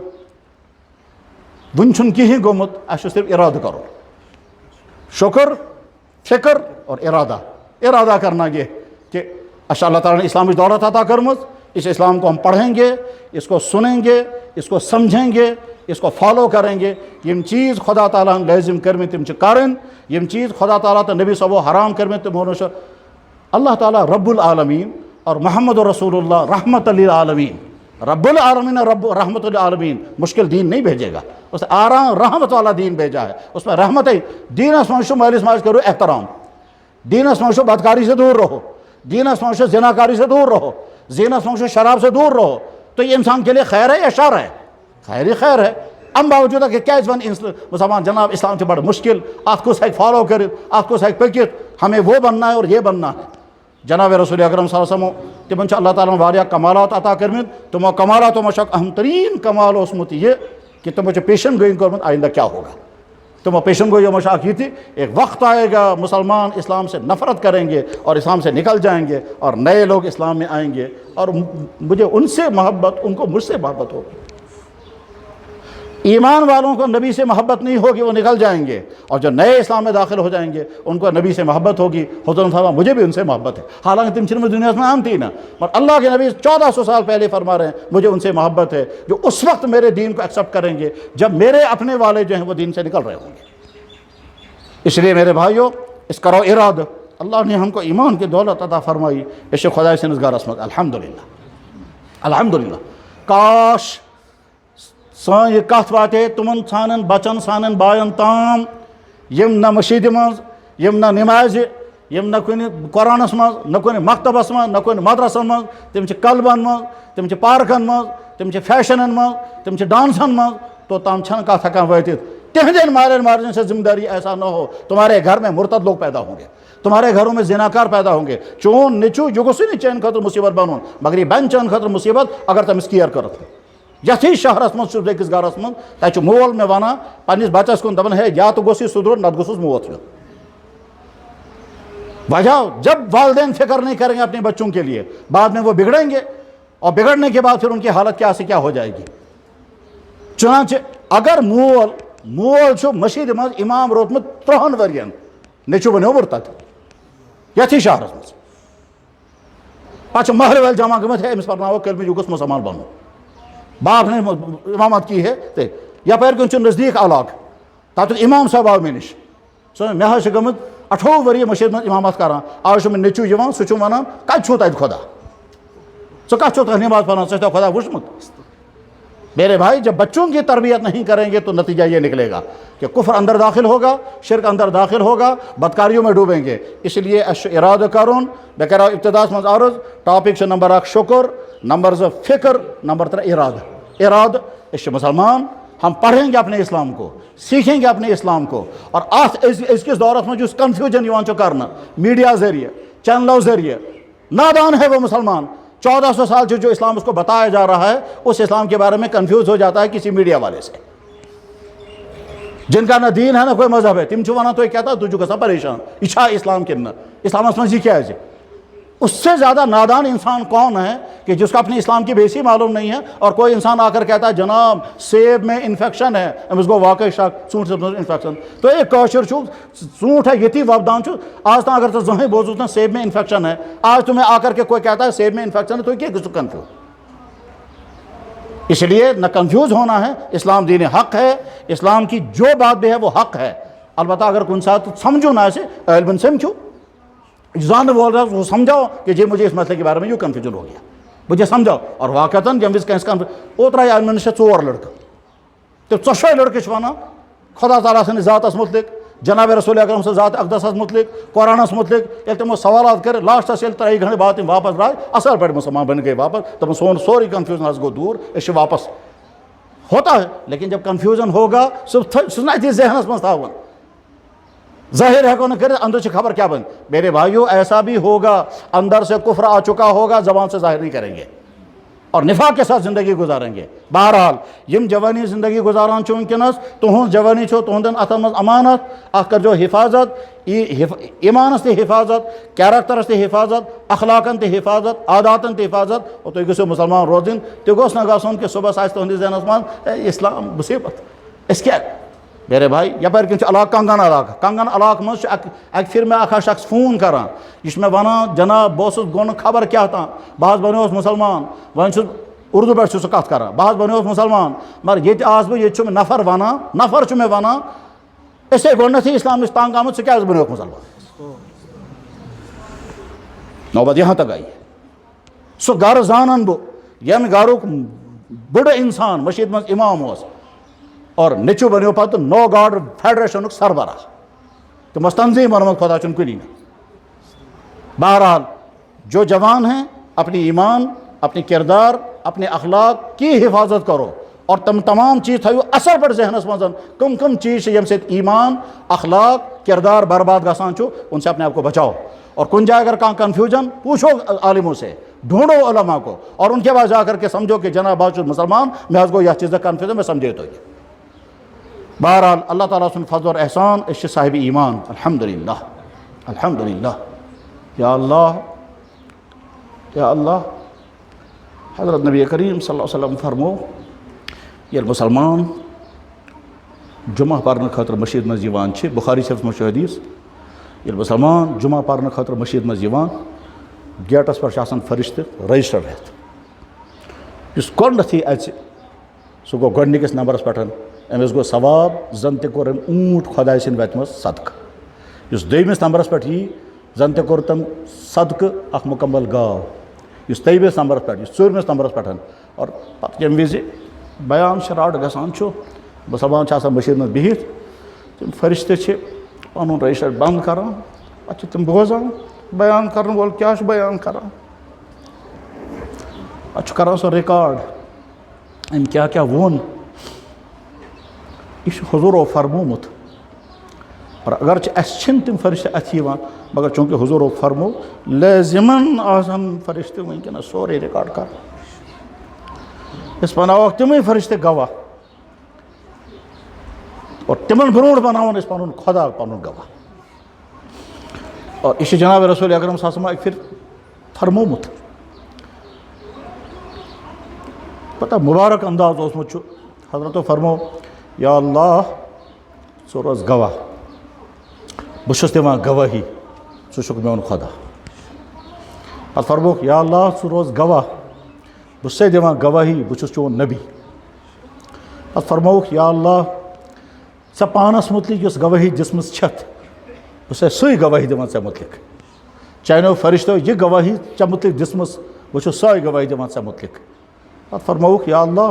ون چھن کی ہی گومت اس صرف ارادہ کرو، شکر، فکر اور ارادہ کرنا یہ کہ اللہ تعالیٰ نے اسلامی دولت عطا کرمت، اس اسلام کو ہم پڑھیں گے، اس کو سنیں گے، اس کو سمجھیں گے، اس کو فالو کریں گے۔ یم چیز خدا تعالیٰ لازم کرمت تم کرن، یم چیز خدا تعالیٰ تو نبی صبح حرام کرمت تم ہونش۔ اللہ تعالیٰ رب العالمین اور محمد رسول اللہ رحمت للعالمین، رب العالمین رب رحمت للعالمین مشکل دین نہیں بھیجے گا، اس نے آرام رحمت والا دین بھیجا ہے، اس میں رحمت ہے۔ دین اسمانشو مالیس ماج کرو احترام، دین اسمانشو بدکاری سے دور رہو، دین اسمانشو زناکاری سے دور رہو، دین اسمانشو شراب سے دور رہو، تو یہ انسان کے لیے خیر ہے یا شر ہے؟ خیر ہی خیر ہے۔ ام باوجود ہے کہ کیا اس مسلمان جناب اسلام سے بڑا مشکل آپ کو سیک فالو کرے، آپ کو سیک پکت، ہمیں وہ بننا ہے اور یہ بننا ہے۔ جناب رسول اکرم صلی اللہ علیہ وسلم تمن اللہ تعالیٰ واریاہ کمالات عطا کرمت، تمو کمالات مشک اہم ترین کمال اسمت یہ کہ تمو پیشن گوئی کرمت آئندہ کیا ہوگا۔ تمو پیشن گوئی مشاق یہ تھی ایک وقت آئے گا مسلمان اسلام سے نفرت کریں گے اور اسلام سے نکل جائیں گے اور نئے لوگ اسلام میں آئیں گے، اور مجھے ان سے محبت، ان کو مجھ سے محبت ہوگی۔ ایمان والوں کو نبی سے محبت نہیں ہوگی، وہ نکل جائیں گے، اور جو نئے اسلام میں داخل ہو جائیں گے ان کو نبی سے محبت ہوگی۔ حضرت فرما مجھے بھی ان سے محبت ہے، حالانکہ تم میں دنیا میں عام تھی نا، اور اللہ کے نبی 1400 سال پہلے فرما رہے ہیں مجھے ان سے محبت ہے جو اس وقت میرے دین کو ایکسیپٹ کریں گے جب میرے اپنے والے جو ہیں وہ دین سے نکل رہے ہوں گے۔ اس لیے میرے بھائیوں، اس کرو ارادہ، اللہ نے ہم کو ایمان کی دولت عطا فرمائی، اس خدا سے نزگار اسمت الحمدللہ الحمدللہ۔ کاش سان یہ کت واتے تمن سانن بچن سانن بائن تام یم نہ مسجد مز، یم نہ نماز، یم نہ کن قرآنس مز، نہ کن مکتبس مز، نہ کن مدرسن مز، تم کلبن مز، تم پارکن مز، تم فیشنن مز، تم ڈانسن مز، تو تام چھن کت ہکان واتت۔ تہندین مارن مارن سے ذمہ داری ایسا نہ ہو تمہارے گھر میں مرتد لوگ پیدا ہوں گے، تمہارے گھروں میں زناکار پیدا ہوں گے۔ چون نچو یہ گوس نہیں چین خاطر مصیبت بنون، مگر یہ بن چین خاطر مصیبت اگر تمس کیئر کرت۔ یتھی شہرس مز بیکس گھرس مز تہ مول میں ونان پنس بچس کن دپان ہے یا تو گوس یہ سدھرن نت گوسس موت ہیون۔ وجہ جب والدین فکر نہیں کریں گے اپنے بچوں کے لیے بعد میں وہ بگڑیں گے، اور بگڑنے کے بعد پھر ان کی حالت کیا سے کیا ہو جائے گی۔ چنانچہ اگر مول چھو مشید مز امام روتمت 3 ورین نیچو بنو مرتد یتھی شہرس مز، پچھ محل ول جمع گمت ہے امس پرناو کلمہ یہ گوس مسلمان بنو، باپ نے امامت کی ہے یپر کن نزدیک علاقہ تت امام صاحب آو مے نش مے حظ گمت 18 ؤری مشید مز امامت کران، آج مے نیچو یوان سہ چھُ ونان کتہِ چھُو تتہِ خدا، ژٕ کتھ چھُکھ نماز پران، ژٕ چھُکھ خدا وٕچھمُت۔ میرے بھائی جب بچوں کی تربیت نہیں کریں گے تو نتیجہ یہ نکلے گا کہ کفر اندر داخل ہوگا، شرک اندر داخل ہوگا، بدکاریوں میں ڈوبیں گے۔ اس لیے ارادہ کرون بے کرو ابتداس مز عرض ٹاپک سے نمبر 1 شکر، نمبر 2 فکر، نمبر 3 ارادہ۔ اس مسلمان ہم پڑھیں گے اپنے اسلام کو، سیکھیں گے اپنے اسلام کو، اور اس کس دورت میں جو کنفیوژن یوان چھُ کرنا میڈیا ذریعے چینلوں ذریعے، نادان ہے وہ مسلمان 1400 سال سے جو اسلام اس کو بتایا جا رہا ہے اس اسلام کے بارے میں کنفیوز ہو جاتا ہے کسی میڈیا والے سے، جن کا نہ دین ہے نہ کوئی مذہب ہے۔ تم چھو ونان تو کہتا تجھو گژھان پریشان یہ چھا اسلام کن اسلامس مز یہ کیا ہے۔ اس سے زیادہ نادان انسان کون ہے کہ جس کو اپنے اسلام کی بیسی معلوم نہیں ہے، اور کوئی انسان آ کر کہتا ہے جناب سیب میں انفیکشن ہے، امس گو واقعی شک ژوٗنٛٹھۍ سے انفیکشن، تو ایک کاشر چھو ژوٗنٛٹھ ہے یتی وۄپدان چھو آج تک اگر تو زہیں بوزوس نا سیب میں انفیکشن ہے، آج تمہیں آ کر کے کوئی کہتا ہے سیب میں انفیکشن ہے تو کیا گژھو کنفیوز۔ اس لیے نہ کنفیوز ہونا ہے، اسلام دین حق ہے، اسلام کی جو بات بھی ہے وہ حق ہے. البتہ اگر کن ساتھ سمجھو نہ ایسے علم سمجھو، جان بول رہا ہے وہ سمجھاؤ کہ جی مجھے اس مسئلے کے بارے میں یوں کنفیوژن ہو گیا، مجھے سمجھاؤ. اور واقعتاً جب اس کا اوترا آئی مےٚ نِش 4 لڑکہٕ تہٕ 4 لڑکہٕ چھِ وَنان خدا تعالیٰ سٕنٛدِس ذاتس متعلق، جناب رسول اکرم سٕنٛز ذات اقدسس متعلق، قرآنس متعلق. ییٚلہِ تِمو سوالات کٔرۍ لاسٹس ییٚلہِ 3 گھنٹہٕ بعد تِم واپس درٛاے اصل پٲٹھۍ مسلمان بن گئے واپس. دپان سون سورُے کنفیوژن حظ گوٚو دوٗر، أسۍ چھِ واپس. ہوتا ہے لیکن جب کنفیوژن ہوگا سُہ چھُنہ اتی ذہنس منٛز تھاوُن. ظاہر ہیٚکو نہٕ کٔرِتھ اندر سے خبر کیا بن. میرے بھائیو ایسا بھی ہوگا اندر سے کفر آ چکا ہوگا، زبان سے ظاہر نہیں کریں گے اور نفاق کے ساتھ زندگی گزاریں گے. بہرحال یم جوانی زندگی گزاران چھِ ونکیٚنس، تُہنٛز جوانی چھو تُہنٛدٮ۪ن اتھن منٛز امانت. اتھ کٔرۍزیو حفاظت، ایمانس تہِ حفاظت، کیریکٹرس تہِ حفاظت، اخلاقن تہِ حفاظت، عاداتن تہِ حفاظت. اور تُہۍ گٔژھِو مسلمان روزٕنۍ. تہِ گوٚژھ نہٕ گژھُن کہِ صبحس آسہِ تُہنٛدِس ذہنس منٛز اسلام مصیبت. أسۍ کیٛاہ میرے بھائی یپٲرۍ کِنۍ چھُ علاقہٕ کنگن علاقہٕ. کنگن علاقہٕ منٛز چھُ اکہِ پھِرِ مےٚ اکھ شخص فون کران، یہِ چھُ مےٚ ونان جناب بہٕ اوسُس گوٚو نہٕ خبر کیٛاہ تام، بہٕ حظ بنیووُس مُسلمان. وۄنۍ چھُس اردو پٲٹھۍ چھُ سُہ کتھ کران، بہٕ حظ بنیووُس مُسلمان مگر ییٚتہِ آس بہٕ، ییٚتہِ چھُ مےٚ نفر چھُ مےٚ ونان أسے گۄڈنیٚتھٕے اسلام نِش تنگ آمٕتۍ، ژٕ کیٛازِ بنیوکھ مُسلمان. نوبت یہاں تک آئی. سُہ گرٕ زانن بہٕ ییٚمہِ گرُک بٕڑٕ انسان مٔشیٖد منٛز امام اوس اور نیٚچوٗ بنیو پتہٕ نو گاڈ فیڈریشنُک سربراہ. تِم ٲس تنظیٖم بنٲومٕژ خدا چھُنہٕ کُنی نہٕ. بہرحال جو جوان ہیں اپنی ایمان، اپنی کردار، اپنے اخلاق کی حفاظت کرو اور تم تمام چیز تھٲیِو اصل پٲٹھۍ ذہنس منٛز کم چیز چھِ ییٚمہِ سۭتۍ ایمان، اخلاق، کردار برباد گژھان چھُ، ان سے اپنے آپ کو بچاؤ. اور کُنہِ جایہِ اگر کانٛہہ کنفیوژن پوچھو عالموں سے، ڈھونڈو علماء کو اور ان کے بعد جا کر کے سمجھو کہ جناب بہٕ حظ چھُس مسلمان، مےٚ حظ گوٚو یتھ چیٖزس کنفیوژن، مےٚ سمجھٲیِو تُہۍ. بہرحال اللہ تعالیٰ سُنٛد فضل اور احسان، أسۍ چھِ صاحبِ ایمان الحمدللہ الحمدللہ. یا اللہ یا اللہ. حضرت نبی کریم صلی اللہ علیہ وسلم فرمو ییٚلہِ مسلمان جمعہ پرنہٕ خٲطرٕ مٔشیٖد منٛز یِوان چھِ، بخاری شریفس منٛز چھُ حدیٖث، ییٚلہِ مسلمان جمعہ پرنہٕ خٲطرٕ مٔشیٖد منٛز یِوان، گیٹس پٮ۪ٹھ چھِ آسان فرشتہٕ رجسٹر ہٮ۪تھ. یُس گۄڈنیٚتھٕے اَژِ سُہ گوٚو گۄڈنِکِس نمبرس پٮ۪ٹھ، أمِس گوٚو ثواب زن تہِ کوٚر أمۍ اوٗنٹ خۄداے سٕنٛدِ وَتہِ منٛز صدقہٕ. یُس دوٚیمِس نمبرس پٮ۪ٹھ یی زن تہِ کوٚر تٔمۍ صدقہٕ اکھ مُکمل گاو. یُس ترٛیٚیمِس نمبرس پٮ۪ٹھ، یُس ژوٗرمِس نمبرس پٮ۪ٹھ. اور پتہٕ ییٚمہِ وِزِ بیان شراٹ گژھان چھُ، مسلمان چھِ آسان مٔشیٖد منٛز بِہِتھ، تِم فرشتہٕ چھِ پنُن رجسٹر بنٛد کران، پتہٕ چھِ تِم بوزان بیان کرن وول کیٛاہ چھُ بیان کران. پتہٕ چھُ کران سُہ رِکاڈ أمۍ کیٛاہ کیٛاہ ووٚن. یہ چھُ حضوٗرو فرمومُت. اور اگرچہِ اَسہِ چھِنہٕ تِم فرشتہٕ اَتھِ یِوان، مگر چوٗنٛکہِ حضوٗرو فرمو لٲزِمن آسن فرشتہٕ وٕنکیٚنس سورُے رِکاڈ کران. أسۍ بناوہوکھ تِمے فرشتہٕ گواہ اور تِمن برونٛٹھ بناوون أسۍ پنُن خۄدا پنُن گواہ. اور یہِ چھُ جناب رسول اکرم صلی اللہ علیہ وسلم اکہِ پھِرِ فرمومُت. پتہ مُبارک انداز اوسمُت چھُ. حضرتو فرمو یا اللہ ژٕ روز گواہ، بہٕ چھُس دِوان گوٲہی ژٕ چھُکھ میون خۄدا. پتہٕ فرموکھ یا اللہ ژٕ روز گواہ، بہٕ چھُسے دِوان گوٲہی بہٕ چھُس چون نبی. پتہٕ فرمووُکھ یا اللہ ژےٚ پانس متعلق یۄس گوٲہی دِژمٕژ چھتھ بہٕ چھُسے سُے گوٲہی دِوان ژےٚ متعلق. چانیو فرشتو یہِ گوٲہی ژےٚ متعلق دِژمٕژ بہٕ چھُس سۄے گوٲہی دِوان ژےٚ متعلق. پتہٕ فرمووُکھ یا اللہ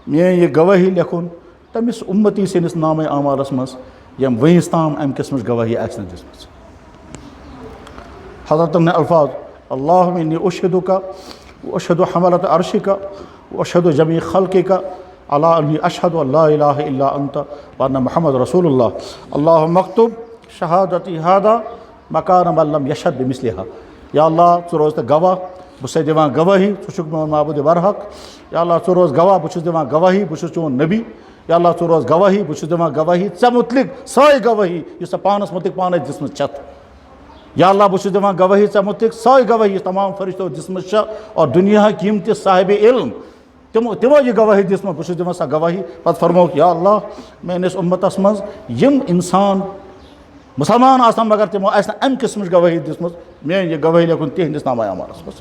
میٲنۍ یہِ گوٲہی لیکھُن تٔمِس اُمتی سٕنٛدِس نامے اعمالس منٛز ییٚمۍ وٕنِس تام اَمہِ قٕسمٕچ گوٲہی آسہِ نہٕ دِژمٕژ. حضرتن نے الفاظ اللہُمَّ اِنِّی اُشہِدُکَ وَأُشْہِدُ حَمَلَةَ عَرْشِکَ وَأُشْہِدُ جَمِیعَ خَلْقِکَ عَلَىٰ أَنِّی أَشْہَدُ أَن لَا إِلَٰهَ إِلَّا أَنتَ وَأَنَّ مُحَمَّدَ رَسُولُ اللّٰہ اللہُمَّ اکتب شہادتی ہادا مکان من لم یشہد بمثلہا. یا اللہ ژٕ روز تہٕ گواہ بہٕ چھُسے دِوان گوٲہی ژٕ چھُکھ میون معبوٗدِ برحق. یا اللہ ژٕ روز گواہ بہٕ چھُس دِوان گواہی بہٕ چھُس چون نبی. یا اللہ ژٕ روز گواہی بہٕ چھُس دِوان گواہی ژےٚ متعلق سۄے گوٲہی یُس ژےٚ پانس متعلق پانے دِژمٕژ چھتھ. یا اللہ بہٕ چھُس دِوان گواہی ژےٚ متعلق سۄے گواہی یُس تمام فرشتو دِژمٕژ چھےٚ اور دُنیاہٕکۍ یِم تہِ صاحبِ علم تِمو یہِ گواہی دِژمٕژ بہٕ چھُس دِوان سۄ گواہی. پتہٕ فرمووُکھ یا اللہ میٲنِس اُمتس منٛز یِم انسان مسلمان آسن مگر تِمو آسہِ نہٕ اَمہِ قٕسمٕچ گواہی دِژمٕژ میٲنۍ یہِ گواہی لیکھُن تِہنٛدِس نامے اعمالس منٛز.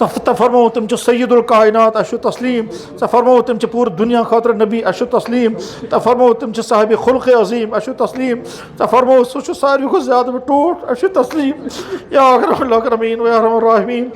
ژٕ فرمو تِم چھِ سیدُ الکائنات اَسہِ چھُ تسلیٖم ژٕ فرمو تِم چھِ پوٗرٕ دُنیا خٲطرٕ نبی اَسہِ چھُ تسلیٖم ژٕ فرمو تِم چھِ صاحبِ خلقِ عظیٖم اَسہِ چھُ تسلیٖم ژٕ فرمو سُہ چھُ ساروی کھۄتہٕ زیادٕ ٹوٹھ اَسہِ چھُ تسلیٖم یا اکرم الاکرمین و یا ارحم الراحمین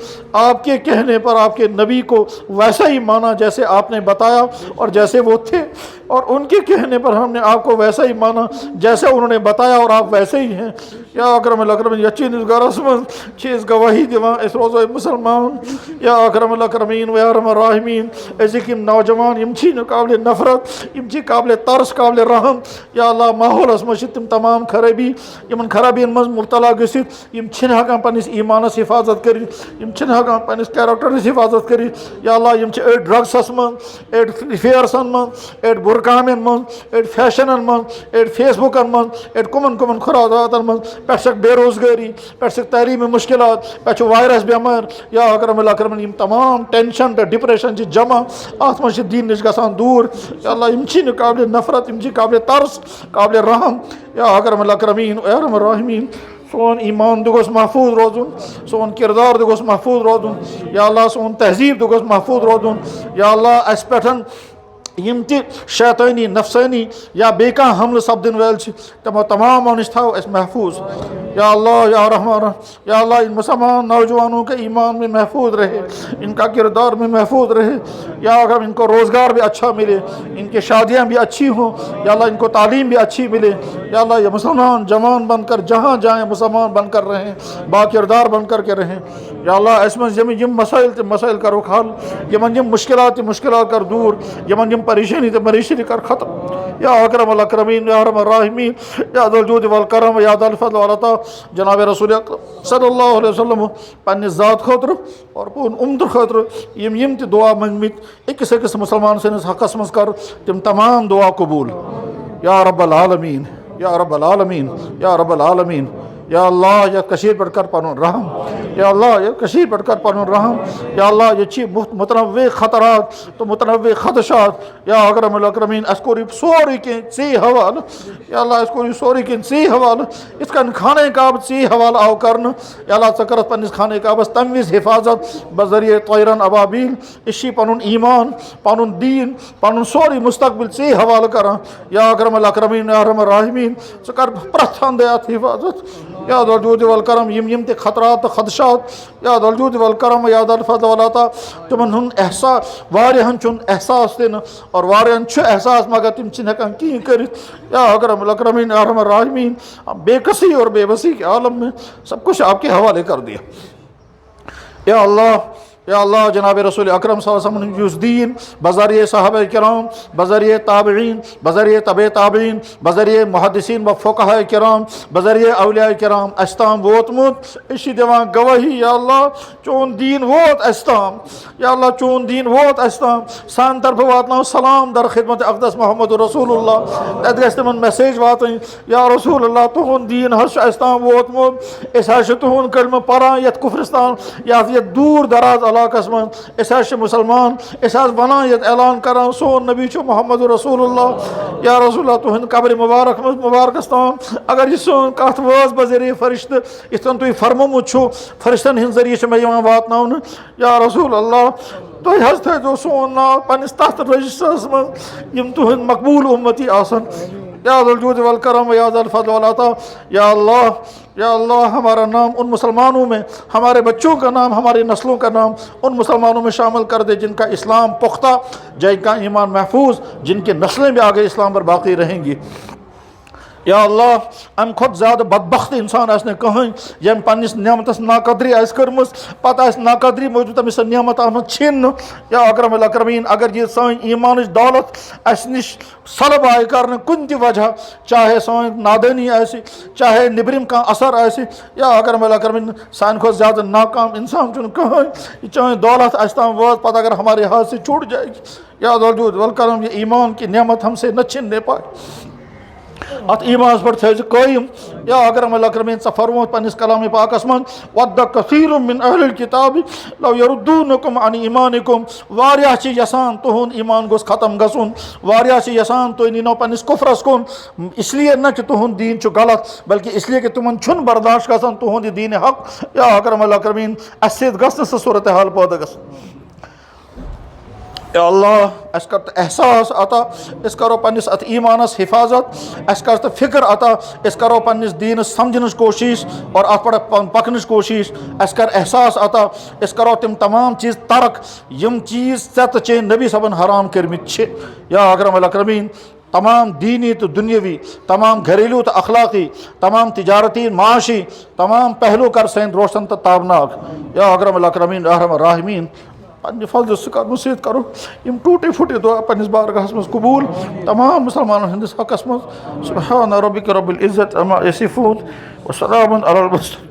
آپ کے کہنے پر آپ کے نبی کو ویسا ہی مانا جیسے آپ نے بتایا اور جیسے وہ تھے اور ان کے کہنے پر ہم نے آپ کو ویسا ہی مانا جیسے انہوں نے بتایا اور آپ ویسے ہی ہیں یا اکرم الاکرمین یچینس گرس من چیز گواہی دِوان أسۍ روزو مسلمان یا اکرم الاکرمین و یا ارحم الراحمین أزِکۍ یِم نوجوان یِم چھی نہٕ قابلِ نفرت یِم چھِ قابلِ ترس قابلِ رحم یا اللہ ماحولس منٛز چھِ تِم تمام خرٲبی یِمن خرابین منٛز مبتلا گٔژھِتھ یِم چھِنہٕ ہٮ۪کان پننِس ایٖمانس حفاظت کٔرِتھ یِم چھِنہٕ ہٮ۪کان پننِس کیریکٹرس حفاظت کٔرِتھ یا اللہ یِم چھِ أڑۍ ڈرگسس منٛز أڑۍ افیئرسن منٛز أڑۍ بُرٕ کامٮ۪ن منٛز أڑۍ فیشنن منٛز أڑۍ فیس بُکن منٛز أڑۍ کُمن خُرافاتن منٛز پٮ۪ٹھٕ چھکھ بے روزگٲری پٮ۪ٹھٕ چھکھ تعلیٖمی مُشکلات پٮ۪ٹھٕ چھُ وایرس بٮ۪مٲرۍ یا اکرم الاکرمین یِم تمام ٹینشن تہٕ ڈپریشن چھِ جمع اتھ منٛز چھِ دیٖن نِش گژھان دوٗر یا اللہ یِم چھی نہٕ قابلِ نفرت یِم چھِ قابلِ ترس قابلِ رحم یا اکرم الاکرمین و یا ارحم الراحمین سون ایمان تہِ گوٚژھ محفوٗظ روزُن سون کِردار تہِ گوٚژھ محفوٗظ روزُن یا اللہ سون تہذیٖب تہِ گوٚژھ محفوٗظ روزُن یا اللہ اَسہِ پٮ۪ٹھ یِم تہِ شیطٲنی نفسٲنی یا بیٚیہِ کانٛہہ حملہٕ سپدن وٲلۍ چھِ تِمو تمامو نِش تھاو اَسہِ محفوٗظ یا اللہ یا رحمان یا اللہ ان مسلمان نوجوانوں کے ایمان میں محفوظ رہے ان کا کردار میں محفوظ رہے یا اگر ان کو روزگار بھی اچھا ملے ان کی شادیاں بھی اچھی ہوں یا اللہ ان کو تعلیم بھی اچھی ملے یا اللہ یہ مسلمان جوان بن کر جہاں جائیں مسلمان بن کر رہیں با کردار بن کر کے رہیں یا اللہ اس میں یم مسائل تہ مسائل کرو حل یمن یم مشکلات مشکلات کر دور یمن یم پریشانی تہ پریشانی کر ختم یا اکرم الاکرمین یا ارحم الراحمین یا ذو الجود والکرم یا ذا الفضل والعطا جناب رسول اکرم صلی اللہ علیہ وسلم پننہِ ذات خٲطرٕ اور پوٗرٕ اُمتہٕ خٲطرٕ یِم تہِ دعا منٛگمٕتۍ أکِس مسلمان سٕنٛدِس حقس منٛز کر تِم تمام دعا قبوٗل یا رب العالمیٖن یا رب العالمیٖن یا رب العالمیٖن یا اللہ یتھ کشیٖرِ پٮ۪ٹھ کر پنُن رحم یا اللہ یتھ کشیٖرِ پٮ۪ٹھ کر پنُن رحم یا اللہ ییٚتہِ چھِ متنوع خطرات تہٕ متنوع خدشات یا اکرم الاکرمین اَسہِ کوٚر یہِ سورُے کینٛہہ ژےٚ حوالہٕ یا اللہ اَسہِ کوٚر یہِ سورُے کینٛہہ ژےٚ حوالہٕ یِتھ کٔنۍ خانہ کعبہٕ ژےٚ حوالہٕ آو کرنہٕ یا اللہ ژٕ کَرَتھ پننِس خانہ کعبس تَمہِ وِزِ حفاظت بذریعہ طیرن ابابیل أسۍ چھِ پنُن ایٖمان پنُن دیٖن پنُن سورُے مستقبل ژےٚ حوالہٕ کران یا اکرم الاکرمین یا ارحم الراحمین ژٕ کر پرٛٮ۪تھ اندٕ اَتھ حفاظت یا ذو الجود والکرم یم تہِ خطرات تہٕ خدشات یا ذو الجود والکرم یا ذا الفضل والعطا تِمن ہُنٛد احساس واریاہن چھُنہٕ احساس تہِ نہٕ اور واریاہن چھُ احساس مگر تِم چھِنہٕ ہٮ۪کان کِہیٖنۍ کٔرِتھ یا اکرم الاکرمین یا ارحم الراحمین بے کسی اور بے بسی کے عالم میں سب کچھ آپ کے حوالے کر دیا یا اللہ جناب رسول اکرم صلی اللہ علیہ وسلم یُس دیٖن بذریعہ صحابہ کرام بذریعہ تابعین بذریعہ طبع تابعین بذریعہ محدثین و فقہاء کرام بذریعہ اولیاء کرام اَسہِ تام ووتمُت أسۍ چھِ دِوان گوٲہی یا اللہ چون دیٖن ووت اَسہِ تام یا اللہ چون دیٖن ووت اَسہِ تام سانہِ طرفہٕ واتناو سلام در خدمت اقدس محمد رسول اللہ تَتہِ گژھِ تِمن میسیج واتٕنۍ یا رسول اللہ تُہُنٛد دیٖن حظ چھُ اَسہِ تام ووتمُت أسۍ حظ چھِ تُہُنٛد کلمہٕ پران یتھ کُفرستان یتھ دوٗر دراز علاقس منٛز أسۍ حظ چھِ مُسلمان أسۍ حظ ونان ییٚتہِ اعلان کران سون نبی چھُ محمد رسول اللہ یا رسول اللہ تُہنٛدِ قبرِ مبارک منٛز مبارکس تام اگر یہِ سٲنۍ کتھ وٲژ بذریعہ فرشتہٕ یِتھ کٔنۍ تُہۍ فرمومُت چھُو فرشتن ہٕنٛدِ ذٔریعہٕ چھِ مےٚ یِوان واتناونہٕ یا رسول اللہ تُہۍ حظ تھٲیزیو سون ناو پننِس تتھ رجسٹرس منٛز یِم تُہنٛدۍ مقبوٗل اُمتی آسن یا ذو الجود والکرم یا ذا الفضل والعطا یا اللہ ہمارا نام ان مسلمانوں میں ہمارے بچوں کا نام ہماری نسلوں کا نام ان مسلمانوں میں شامل کر دے جن کا اسلام پختہ جن کا ایمان محفوظ جن کی نسلیں بھی آگے اسلام پر باقی رہیں گی یا اللہ امہِ کھۄتہٕ زیادٕ بدبخت انسان آسہِ نہٕ کٕہٕنۍ ییٚمۍ پننِس نعمتس ناقدری آسہِ کٔرمٕژ پتہٕ آسہِ ناقدری موٗجوٗب تٔمِس سۄ نعمت آمٕژ چھِننہٕ یا اکرم الاکرمین اگر یہِ سٲنۍ ایٖمانٕچ دولت اَسہِ نِش سلب آیہِ کرنہٕ کُنہِ تہِ وجہ چاہے سٲنۍ نادٲنی آسہِ چاہے نیٚبرِم کانٛہہ اثر آسہِ یا اکرم الاکرمین سانہِ کھۄتہٕ زیادٕ ناکام انسان چھُنہٕ کٕہٕنۍ یہِ چٲنۍ دولت اَسہِ تام وٲژ پتہٕ اگر ہمارے ہاتھ سے چھوٹ جائے گی یا ذو الجود والکرم یہ ایمان کی نعمت ہم سے نہ چھننے پائے ات ایمان پر تھٲیزِ قٲیِم یا اکرم الاکرمین ژےٚ فرمووُتھ پننِس کلامِ پاکس منٛز وَدَّ کثیٖرٌ مِن اہلِ الکِتابِ لو یردوٗنکُم عن ایٖمانکُم واریاہ چھِ یژھان تُہُنٛد ایٖمان گوٚژھ ختم گژھُن واریاہ چھِ یژھان تُہۍ نیٖنو پننِس کُفرس کُن اس لیے نہ کہ تُہُنٛد دیٖن چھُ غلط بلکہ اس لیے کہ تِمن چھُنہٕ برداشت گژھان تُہُنٛد یہِ دیٖنِ حق یا اکرم الاکرمیٖن اَسہِ سۭتۍ گژھِ نہٕ سُہ صوٗرتحال پٲدٕ گژھٕنۍ یا اللہ اَسہِ کر تہٕ احساس عطا أسۍ کرو پننِس اتھ ایٖمانس حفاظت اَسہِ کر تہٕ فکر عطا أسۍ کرو پننِس دیٖنس سمجھنٕچ کوٗشش اور اتھ پٮ۪ٹھ پکنٕچ کوٗشش اَسہِ کر احساس عطا أسۍ کرو تِم تمام چیٖز ترک یِم چیٖز ژےٚ تہٕ چٲنۍ نبی صٲبن حرام کٔرمٕتۍ چھِ یا اکرم الاکرمیٖن تمام دینی تو دنیاوی تمام گھریلو تو اخلاقی تمام تجارتی معاشی تمام پہلو کر سند روشن تو تابناک یا اکرم الاکرمین ارحم الراحمین پنہ فضل کرنس سۭتۍ کرو یم ٹوٹے پھٹے دعا پننس بارگاہس مز قبول تمام مسلمانن ہندس حقس مز سبحان ربک رب العزت عما یصفون وسلام علی المرسلین.